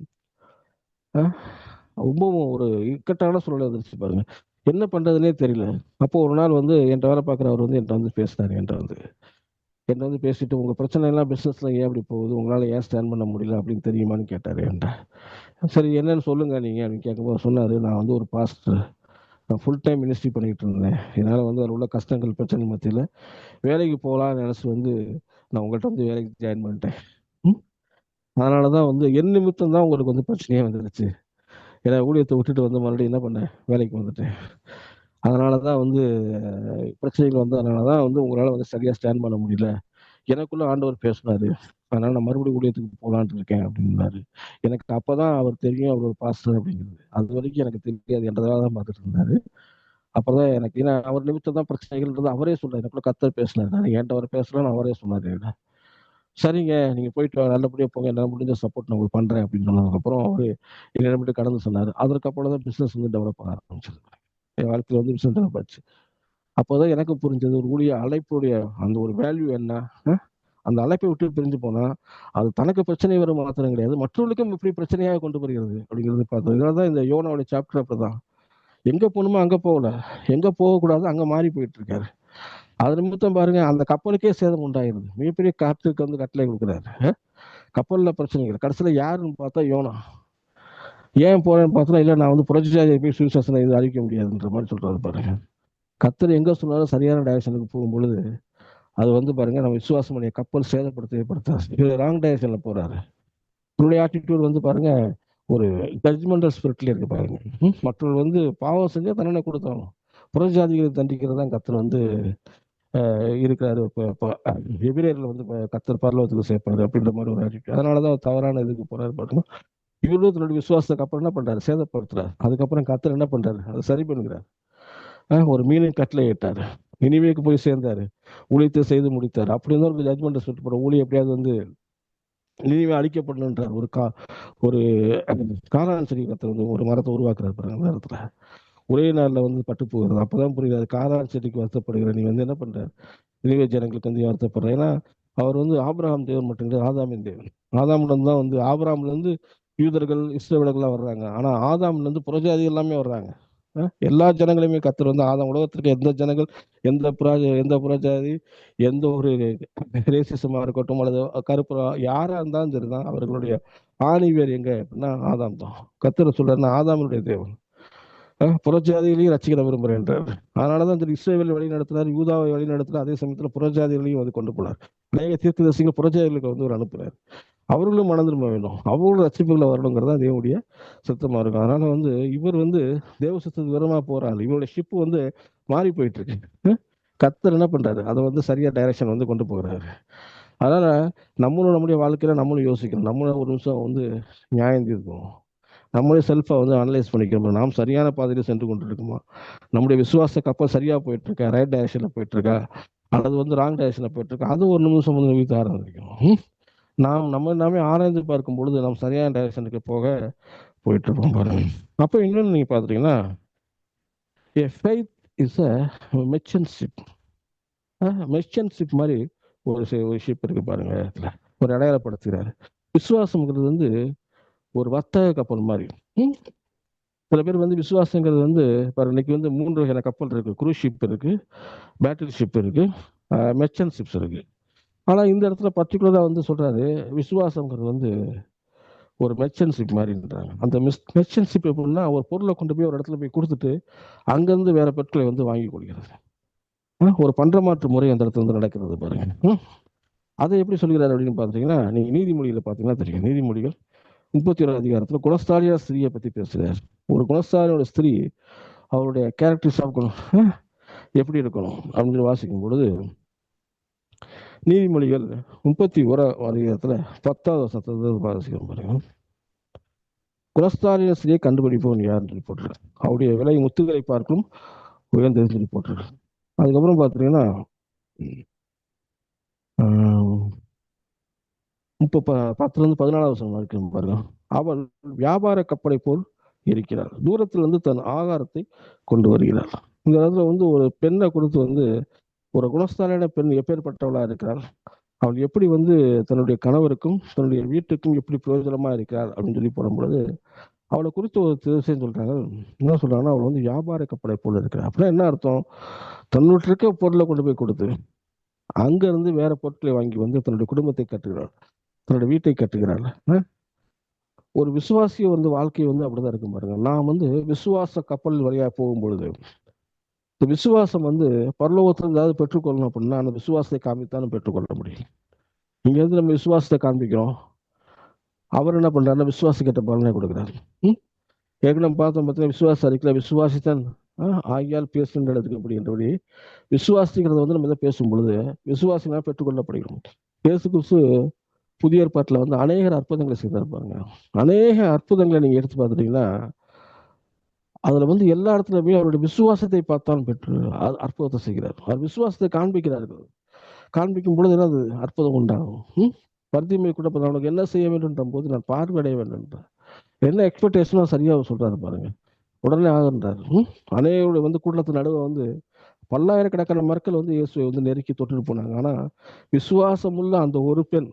ரொம்பவும் ஒரு இக்கட்டான சூழ்நிலை வந்துருச்சு பாருங்க. என்ன பண்ணுறதுனே தெரியல. அப்போ ஒரு நாள் வந்து என்கிட்ட வேலை பார்க்குறவர் வந்து என்கிட்ட வந்து பேசினார். என்கிட்ட வந்து பேசிட்டு, உங்கள் பிரச்சனை எல்லாம் பிஸ்னஸில் ஏன் அப்படி போகுது, உங்களால் ஏன் ஸ்டாண்ட் பண்ண முடியல அப்படின்னு தெரியுமான்னு கேட்டார் என்கிட்ட. சரி என்னன்னு சொல்லுங்க நீங்கள் அப்படின்னு கேட்கும்போது சொன்னார், நான் வந்து ஒரு பாஸ்டர், நான் ஃபுல் டைம் மினிஸ்ட்ரி பண்ணிகிட்டு இருந்தேன். என்னால் வந்து அதில் உள்ள கஷ்டங்கள் பிரச்சனை மத்தியில் வேலைக்கு போகலான்னு நினச்சி வந்து நான் உங்கள்கிட்ட வந்து வேலைக்கு ஜாயின் பண்ணிட்டேன். அதனால தான் வந்து என் நிமித்தம் தான் உங்களுக்கு வந்து பிரச்சனையே வந்துடுச்சு. ஏன்னா ஊழியத்தை விட்டுட்டு வந்து மறுபடியும் என்ன பண்ணேன், வேலைக்கு வந்துட்டேன். அதனால தான் வந்து பிரச்சனைகள் வந்து, அதனால தான் வந்து உங்களால் வந்து சரியாக ஸ்டாண்ட் பண்ண முடியல. எனக்குள்ள ஆண்டவர் பேசினாரு, அதனால நான் மறுபடியும் ஊழியத்துக்கு போகலான்ட்டு இருக்கேன் அப்படின்னாரு. எனக்கு அப்பதான் அவர் தெரியும் அவர் ஒரு பாஸ்டர் அப்படிங்கிறது. அது வரைக்கும் எனக்கு தெரியாது, என்றதாக தான் பார்த்துட்டு இருந்தாரு. அப்பதான் எனக்கு, ஏன்னா அவர் நிமித்தம் தான் பிரச்சனைகள்ன்றது அவரே சொல்றாரு. எனக்குள்ள கர்த்தர் பேசினாரு, நான் என்கிட்ட அவர் பேசலன்னு அவரே சொன்னாரு. சரிங்க, நீங்க போயிட்டு வாங்க, நல்லபடியா போங்க, என்னால முடிஞ்ச சப்போர்ட் நான் உங்களுக்கு பண்றேன் அப்படின்னு சொன்னதுக்கப்புறம் அவரு என்னை மட்டும் கடந்து சொன்னாரு. அதற்கப்புறம் தான் பிசினஸ் வந்து டெவலப் ஆக ஆரம்பிச்சது. என் வாழ்க்கையில வந்து பிசினஸ் டெவலப் ஆச்சு. அப்போதான் எனக்கு புரிஞ்சது, ஒரு ஊழிய அழைப்புடைய அந்த ஒரு வேல்யூ என்ன. அஹ், அந்த அழைப்பை விட்டு பிரிஞ்சு போனா அது தனக்கு பிரச்சனை வரும் மாத்திரம் கிடையாது, மற்றவர்களுக்கும் எப்படி பிரச்சனையாக கொண்டு வருகிறது அப்படிங்கிறது பார்த்தோம். இதனாலதான் இந்த யோனாவுடைய சாப்டர் அப்படிதான். எங்க போகணுமோ அங்க போகல, எங்க போகக்கூடாது அங்க மாறி போயிட்டு இருக்காரு. அது நிமித்தம் பாருங்க, அந்த கப்பலுக்கே சேதம் உண்டாயிருது. மிகப்பெரிய காற்றுக்கு வந்து கட்டளை கொடுக்குறாரு. கப்பல்ல பிரச்சனைகள், கடைசியில யாருன்னு பார்த்தா யோனா. ஏன் போறேன்னு பார்த்தா, இல்ல நான் வந்து புரட்சியாதியை போய் சுவிசேஷனை இது அறிவிக்க முடியாதுன்ற மாதிரி சொல்றாரு பாருங்க. கத்தர் எங்க சொன்னாலும் சரியான டைரக்ஷனுக்கு போகும் பொழுது அது வந்து பாருங்க, நம்ம விசுவாசம் பண்ணிய கப்பல் சேதப்படுத்தப்படுத்தாது. இவர் ராங் டைரக்ஷன்ல போறாரு. இவருடைய ஆட்டிடியூட் வந்து பாருங்க, ஒரு ஜட்ஜ்மெண்டல் ஸ்பிரிட்ல இருக்கு பாருங்க. மற்றவர்கள் வந்து பாவம் செஞ்சா தண்டனை கொடுத்தாலும் புறஜாதிகளை தண்டிக்கிறது தான் கத்தர் வந்து இருக்கிறாரு. எபிரேயர்ல வந்து கத்தர் பரலோகத்துக்கு சேர்ப்பாரு அப்படின்ற மாதிரி ஒரு ஆட்டிடியூட். அதனாலதான் அவர் தவறான இதுக்கு போறாரு பாருங்க. இவரும் தன்னுடைய விசுவாசத்துக்கு அப்புறம் என்ன பண்றாரு, சேதப்படுத்துறாரு. அதுக்கப்புறம் கத்தர் என்ன பண்றாரு, அதை சரி பண்ணுகிறார். ஒரு மீனின் கட்டளை இட்டாரு, நினிவேக்கு போய் சேர்ந்தாரு, ஊழியத்தை செய்து முடித்தார். அப்படி இருந்தால் ஒரு ஜட்மெண்ட் சொல்லிட்டு போற ஊழிய எப்படியாவது வந்து நினைவே அழிக்கப்படணுன்றார். ஒரு காளான் செடி கத்தர் வந்து ஒரு மரத்தை உருவாக்குறாரு பாருங்க. அந்த நேரத்துல ஒரே நாள்ல வந்து பட்டு போகிறது. அப்பதான் புரியுது, அது காளான் செடிக்கு வருத்தப்படுகிற நீ வந்து என்ன பண்ற, நினைவே ஜனங்களுக்கு வந்து வருத்தப்படுற. ஏன்னா அவர் வந்து ஆபிரகாம் தேவன் மட்டும் கிடையாது, ஆதாமின் தேவன். ஆதாம்ல இருந்து தான் வந்து, ஆபிரகாம்ல இருந்து யூதர்கள் இஸ்ரவேலர்கள்லாம் வர்றாங்க. ஆனா ஆதாம்ல இருந்து புறஜாதி எல்லாமே வர்றாங்க. எல்லா ஜனங்களையுமே கத்தர் வந்து, ஆதாம் உலகத்திற்கு எந்த ஜனங்கள், எந்த புறஜாதி, எந்த ஒரு ரேசிசமா இருக்கட்டும் அல்லது கருப்பு யாரா இருந்தாலும் சரிதான், அவர்களுடைய ஆணிவேர் எங்க அப்படின்னா ஆதாம் தான். கத்தர் சொல்றாருன்னா ஆதாமனுடைய தேவன் புறஜாதிகளையும் ரசிக்கிற விரும்புகிறேன்றார். அதனாலதான் இந்த இஸ்ரவேலை வழி நடத்தினார், யூதாவை வழி நடத்தினார். அதே சமயத்துல புறஜாதிகளையும் வந்து கொண்டு போனார். அநேக தீர்க்கதரிசிகள் புறஜாதிகளுக்கு வந்து ஒரு அனுப்புறாரு. அவர்களும் மனம் திரும்ப வேண்டும், அவர்களும் ரட்சிப்புகளை வரணுங்கிறதா தேவனுடைய சித்தமா இருக்கும். அதனால வந்து இவர் வந்து தேவ சித்தத்துக்கு விரமா போறாரு. இவருடைய ஷிப்பு வந்து மாறி போயிட்டு இருக்கு. கத்தர் என்ன பண்றாரு, அதை வந்து சரியா டைரக்ஷன் வந்து கொண்டு போகிறாரு. அதனால நம்மளுடைய வாழ்க்கையில நம்மளும் யோசிக்கணும். நம்மளும் ஒரு நிமிஷம் வந்து நியாயம் தீர்க்கணும். நம்மளே செல்ஃபை வந்து அனலைஸ் பண்ணிக்கணும். நாம் சரியான பாதையில சென்று கொண்டு இருக்குமா, நம்முடைய விசுவாச கப்பல் சரியா போயிட்டு இருக்கா, ரைட் டைரக்ஷன்ல போயிட்டு இருக்கா, அல்லது வந்து ராங் டைரக்ஷன்ல போயிட்டு இருக்கா, அது ஒரு நிமிஷம் வந்து நிறுத்த ஆரம்பிக்கணும். நாம் நம்ம எல்லாமே ஆராய்ந்து பார்க்கும் பொழுது நாம் சரியான டைரக்ஷனுக்கு போயிட்டு இருப்போம் பாருங்க. அப்போ இன்னொன்று நீங்க பாத்துட்டீங்கன்னா, ஃபெய்த் இஸ் அ மெர்ச்சன்ட்ஷிப். மெர்ச்சன்ட்ஷிப் மாதிரி ஒரு ஷிப் இருக்கு பாருங்க. இடத்துல ஒரு அடையாளப்படுத்துகிறாரு. விசுவாசம்ங்கிறது வந்து ஒரு வர்த்தக கப்பல் மாதிரி. ம்? சில பேர் வந்து விசுவாசங்கிறது வந்து பாருங்க, இன்னைக்கு வந்து 3 வகையான கப்பல் இருக்கு. குரூஸ் ஷிப் இருக்கு, பேட்டில் ஷிப் இருக்கு, மெர்ச்சன்ட் ஷிப்ஸ் இருக்கு. ஆனா இந்த இடத்துல பர்டிகுலரா வந்து சொல்றாரு, விசுவாசம்ங்கிறது வந்து ஒரு மெர்ச்சன்ட்ஷிப் மாதிரின்றாங்க. அந்த மெர்ச்சன்ட்ஷிப் எப்படின்னா, ஒரு பொருளை கொண்டு போய் ஒரு இடத்துல போய் கொடுத்துட்டு அங்கிருந்து வேற பொருட்களை வந்து வாங்கி கொடுக்கிறது. ஒரு பண்டமாற்று முறை அந்த இடத்துல வந்து நடக்கிறது பாருங்க. அதை எப்படி சொல்கிறார் அப்படின்னு பாத்தீங்கன்னா, நீங்க நீதிமொழிகளை பாத்தீங்கன்னா தெரியும். நீதிமொழிகள் 31 அதிகாரத்துல குணஸ்தாலியா ஸ்திரியை பத்தி பேசுகிறார். ஒரு குணஸ்தாலியோட ஸ்திரீ அவருடைய கேரக்டர்ஸ் ஆஃப் எப்படி இருக்கணும் அப்படின்னு வாசிக்கும் பொழுது, நீதிமொழிகள் 31 அதிகாரத்துல 10வது வசனத்தை வாசிக்கிறோம் பாருங்க. குலஸ்தாலின ஸ்திரியை கண்டுபிடிப்பவன் யாருன்னு சொல்லி போட்டிருக்காரு. அவருடைய விலை முத்துகளை பார்க்கும் உயர்ந்ததுன்னு சொல்லி போட்டிருக்காரு. அதுக்கப்புறம் பார்த்தீங்கன்னா 10-14 வசனம் வரைக்கும் பாருங்க. அவள் வியாபார கப்பலை போல் இருக்கிறாள், தூரத்திலிருந்து தன் ஆகாரத்தை கொண்டு வருகிறாள். இந்த இடத்துல வந்து ஒரு பெண்ணை கொடுத்து வந்து, ஒரு குணஸ்தாலின பெண் எப்பேற்பட்டவளா இருக்கிறாள், அவள் எப்படி வந்து தன்னுடைய கணவருக்கும் தன்னுடைய வீட்டுக்கும் எப்படி பிரயோஜனமா இருக்கிறார் அப்படின்னு சொல்லி போடும்பொழுது அவளை குறித்து ஒரு விஷயம் சொல்றாங்க. என்ன சொல்றாங்கன்னா, அவள் வந்து வியாபார கப்பலை போல இருக்கிறார். அப்படின்னா என்ன அர்த்தம்? தன்னுடைய இருக்க பொருளை கொண்டு போய் கொடுத்து அங்க இருந்து வேற பொருட்களை வாங்கி வந்து தன்னுடைய குடும்பத்தை கட்டுகிறாள், தன்னுடைய வீட்டை கட்டுகிறாள். ஒரு விசுவாசிய வந்து வாழ்க்கை வந்து அப்படிதான் இருக்கும் பாருங்க. நான் வந்து விசுவாச கப்பல் வழியா போகும் பொழுது இந்த விசுவாசம் வந்து பரலோகத்தில் ஏதாவது பெற்றுக்கொள்ளணும் அப்படின்னா அந்த விசுவாசத்தை காமித்தான் பெற்றுக்கொள்ள முடியும். இங்க இருந்து நம்ம விசுவாசத்தை காண்பிக்கிறோம், அவர் என்ன பண்றாருன்னா விசுவாசிக்கிட்ட பலனை கொடுக்குறாரு. ஏற்கனவே பார்த்தோம் பார்த்தீங்கன்னா விசுவாச அறிக்கை விசுவாசித்தான் ஆகியால் பேசுகின்ற இடத்துக்கு அப்படின்றபடி விசுவாசிக்கிறத வந்து நம்ம இதை பேசும் பொழுது விசுவாசினால் பெற்றுக்கொள்ளப்படுகிறோம். இயேசு கிறிஸ்து புதிய ஏற்பாட்டில் வந்து அநேக அற்புதங்களை செய்திருப்பாங்க. அநேக அற்புதங்களை நீங்க எடுத்து பார்த்துட்டீங்கன்னா அதுல வந்து எல்லா இடத்துலயுமே அவருடைய விசுவாசத்தை பார்த்தான் பெற்று அற்புதத்தை செய்கிறார். அவர் விசுவாசத்தை காண்பிக்கிறார்கள். காண்பிக்கும் பொழுது அது அற்புதம் உண்டாகும். பரிதிமை கூட அவனுக்கு என்ன செய்ய வேண்டும் போது நான் பார்வையடைய வேண்டும், என்ன எக்ஸ்பெக்டேஷனோ சரியா சொல்றாரு பாருங்க, உடனே ஆகுன்றார். அநேகருடைய வந்து கூட்டத்து நடுவே வந்து பல்லாயிரக்கணக்கான மக்கள் வந்து இயேசுவை வந்து நெருக்கி தொட்டுட்டு போனாங்க. ஆனா விசுவாசம் உள்ள அந்த ஒரு பெண்,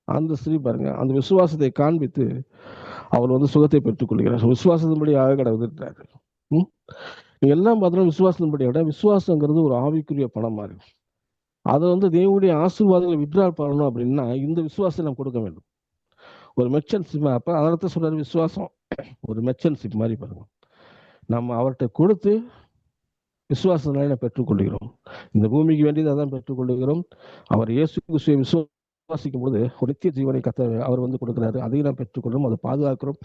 அந்த ஸ்திரீ பாருங்க, அந்த விசுவாசத்தை காண்பித்து அவர் வந்து சுகத்தை பெற்றுக் கொள்கிறார். விசுவாசத்தின்படி ஆக கடவுள்ன்றாரு. நீங்க எல்லாம் பார்த்தோம்னா விசுவாசத்தின்படி விட விசுவாசங்கிறது ஒரு ஆவிக்குரிய பணம் மாதிரி. அதை வந்து தேவனுடைய ஆசீர்வாதங்களை விட்ரால் பண்ணணும் அப்படின்னா இந்த விசுவாசத்தை நம்ம கொடுக்க வேண்டும். ஒரு மெர்ச்சன்ஷிப், அப்ப அதனால சொல்றாரு விசுவாசம் ஒரு மெர்ச்சன்ஷிப் மாதிரி பாருங்க. நம்ம அவர்கிட்ட கொடுத்து விசுவாசத்தினால பெற்றுக்கொள்கிறோம். இந்த பூமிக்கு வேண்டியது அதான் பெற்றுக்கொள்கிறோம். அவர் இயேசு கிறிஸ்துவை விசுவாசிக்கும் பொழுது ஒரு நித்திய ஜீவனை அவர் வந்து கொடுக்கிறாரு. அதையும் நாம் பெற்றுக்கொள்றோம், அதை பாதுகாக்கிறோம்.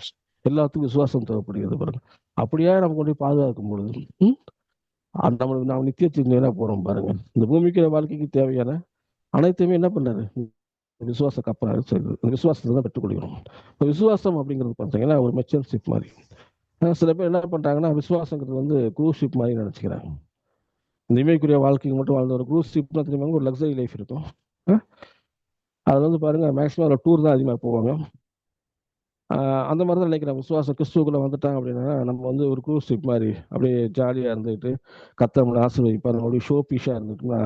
எல்லாத்துக்கும் விசுவாசம் தேவைப்படுகிறது பாருங்க. அப்படியே நம்ம கொண்டு பாதுகாக்கும் பொழுது நம்மளுக்கு நாம் நித்திய ஜீவனா போறோம் பாருங்க. இந்த பூமிக்கு வாழ்க்கைக்கு தேவையான அனைத்துமே என்ன பண்றாரு? விசுவாச கப்பல் விசுவாசத்தை தான் பெற்றுக்கொள்கிறோம். விசுவாசம் அப்படிங்கிறது பார்த்தீங்கன்னா ஒரு மெர்ச்சன்ஷிப் மாதிரி. சில பேர் என்ன பண்றாங்கன்னா விசுவாசங்கிறது வந்து க்ரூஸ் ஷிப் மாதிரி நினைச்சுக்கிறாங்க. இந்த இமைக்குரிய வாழ்க்கைக்கு மட்டும் வாழ்ந்த ஒரு க்ரூஸ் ஷிப்னா தெரியுமா, ஒரு லக்ஸரி லைஃப் இருக்கும். அது வந்து பாருங்க மேக்ஸிமம் டூர் தான் அதிகமாக போவாங்க. அந்த மாதிரி தான் நினைக்கிறேன். விசுவாசம் கிறிஸ்துக்குள்ள வந்துட்டாங்க அப்படின்னா நம்ம வந்து ஒரு க்ரூஸ் ஷிப் மாதிரி அப்படியே ஜாலியாக இருந்துட்டு கத்தவங்களை ஆசீர்வதிப்பார். நம்ம அப்படியே ஷோ பீஸாக இருந்துட்டுன்னா